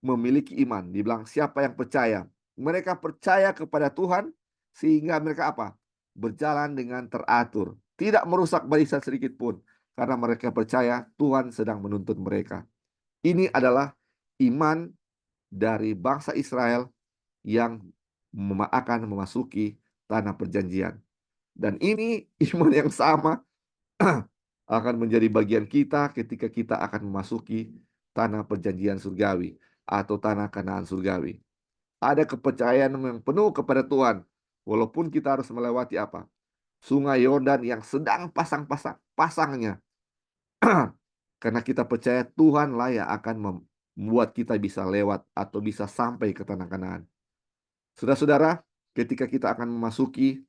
memiliki iman. Dibilang siapa yang percaya. Mereka percaya kepada Tuhan sehingga mereka apa? Berjalan dengan teratur. Tidak merusak barisan sedikit pun. Karena mereka percaya Tuhan sedang menuntun mereka. Ini adalah iman dari bangsa Israel yang akan memasuki tanah perjanjian. Dan ini iman yang sama akan menjadi bagian kita ketika kita akan memasuki tanah perjanjian surgawi atau tanah Kanaan surgawi. Ada kepercayaan yang penuh kepada Tuhan. Walaupun kita harus melewati apa? Sungai Yordan yang sedang pasangnya. Karena kita percaya Tuhanlah yang akan membuat kita bisa lewat atau bisa sampai ke tanah Kanaan. Saudara-saudara, ketika kita akan memasuki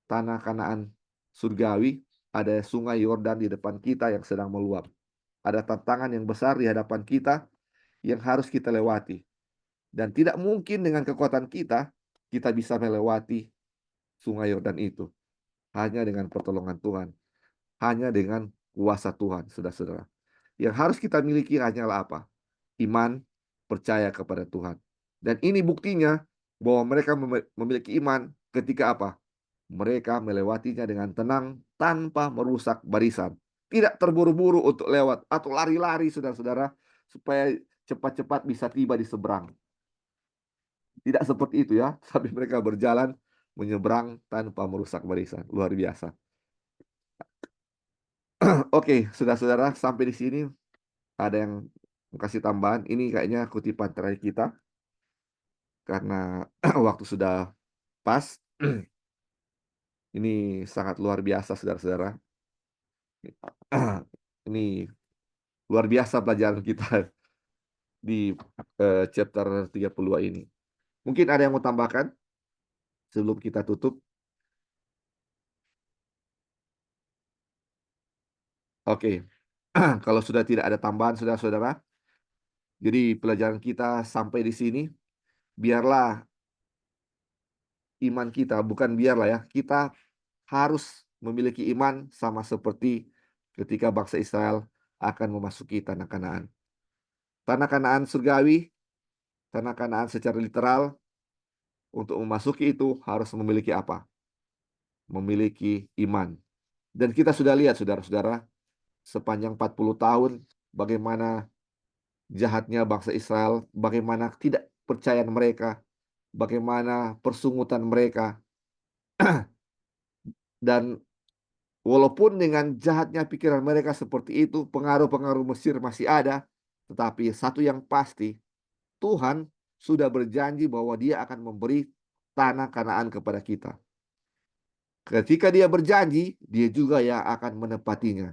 tanah Kanaan surgawi, ada sungai Yordan di depan kita yang sedang meluap. Ada tantangan yang besar di hadapan kita yang harus kita lewati. Dan tidak mungkin dengan kekuatan kita bisa melewati sungai Yordan itu. Hanya dengan pertolongan Tuhan. Hanya dengan kuasa Tuhan, saudara-saudara. Yang harus kita miliki hanyalah apa? Iman, percaya kepada Tuhan. Dan ini buktinya bahwa mereka memiliki iman ketika apa? Mereka melewatinya dengan tenang tanpa merusak barisan. Tidak terburu-buru untuk lewat atau lari-lari saudara-saudara supaya cepat-cepat bisa tiba di seberang. Tidak seperti itu ya, tapi mereka berjalan menyeberang tanpa merusak barisan. Luar biasa. Oke, saudara-saudara, sampai di sini ada yang kasih tambahan. Ini kayaknya kutipan terakhir kita karena waktu sudah pas. Ini sangat luar biasa, saudara-saudara. Ini luar biasa pelajaran kita di chapter 32 ini. Mungkin ada yang mau tambahkan sebelum kita tutup? Oke. Kalau sudah tidak ada tambahan, saudara-saudara, jadi pelajaran kita sampai di sini. Biarlah iman kita, bukan biarlah ya, kita harus memiliki iman sama seperti ketika bangsa Israel akan memasuki tanah Kanaan. Tanah Kanaan surgawi, tanah Kanaan secara literal, untuk memasuki itu harus memiliki apa? Memiliki iman. Dan kita sudah lihat saudara-saudara, sepanjang 40 tahun bagaimana jahatnya bangsa Israel, bagaimana tidak percayaan mereka, bagaimana persungutan mereka. Dan walaupun dengan jahatnya pikiran mereka seperti itu, pengaruh-pengaruh Mesir masih ada, tetapi satu yang pasti, Tuhan sudah berjanji bahwa Dia akan memberi tanah Kanaan kepada kita. Ketika Dia berjanji, Dia juga yang akan menepatinya.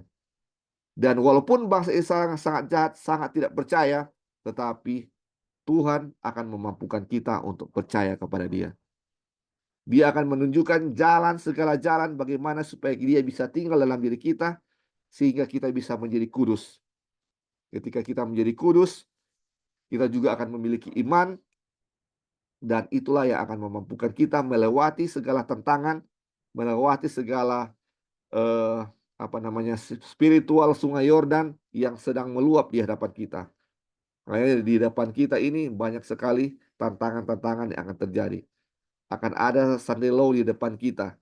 Dan walaupun bangsa Israel sangat jahat, sangat tidak percaya, tetapi Tuhan akan memampukan kita untuk percaya kepada Dia. Dia akan menunjukkan jalan, segala jalan bagaimana supaya Dia bisa tinggal dalam diri kita, sehingga kita bisa menjadi kudus. Ketika kita menjadi kudus, kita juga akan memiliki iman, dan itulah yang akan memampukan kita melewati segala tantangan, melewati segala spiritual sungai Yordan yang sedang meluap di hadapan kita. Makanya di depan kita ini banyak sekali tantangan-tantangan yang akan terjadi. Akan ada sandelo di depan kita.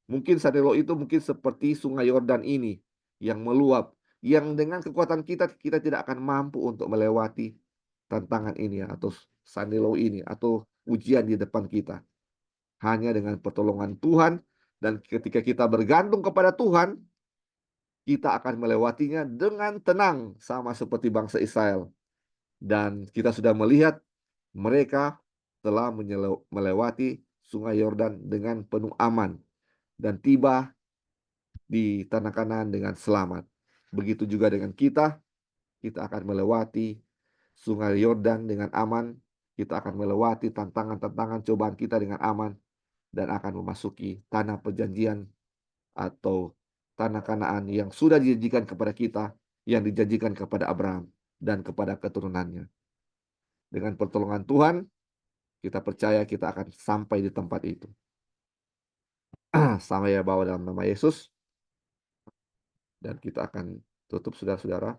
Mungkin sandelo itu mungkin seperti sungai Yordan ini yang meluap, yang dengan kekuatan kita tidak akan mampu untuk melewati tantangan ini atau sandelo ini atau ujian di depan kita. Hanya dengan pertolongan Tuhan, dan ketika kita bergantung kepada Tuhan, kita akan melewatinya dengan tenang sama seperti bangsa Israel. Dan kita sudah melihat mereka telah melewati sungai Yordan dengan penuh aman dan tiba di tanah Kanaan dengan selamat. Begitu juga dengan kita akan melewati sungai Yordan dengan aman, kita akan melewati tantangan-tantangan cobaan kita dengan aman, dan akan memasuki tanah perjanjian atau tanah Kanaan yang sudah dijanjikan kepada kita, yang dijanjikan kepada Abraham dan kepada keturunannya. Dengan pertolongan Tuhan, kita percaya kita akan sampai di tempat itu. Sama ya bawa dalam nama Yesus. Dan kita akan tutup, saudara-saudara.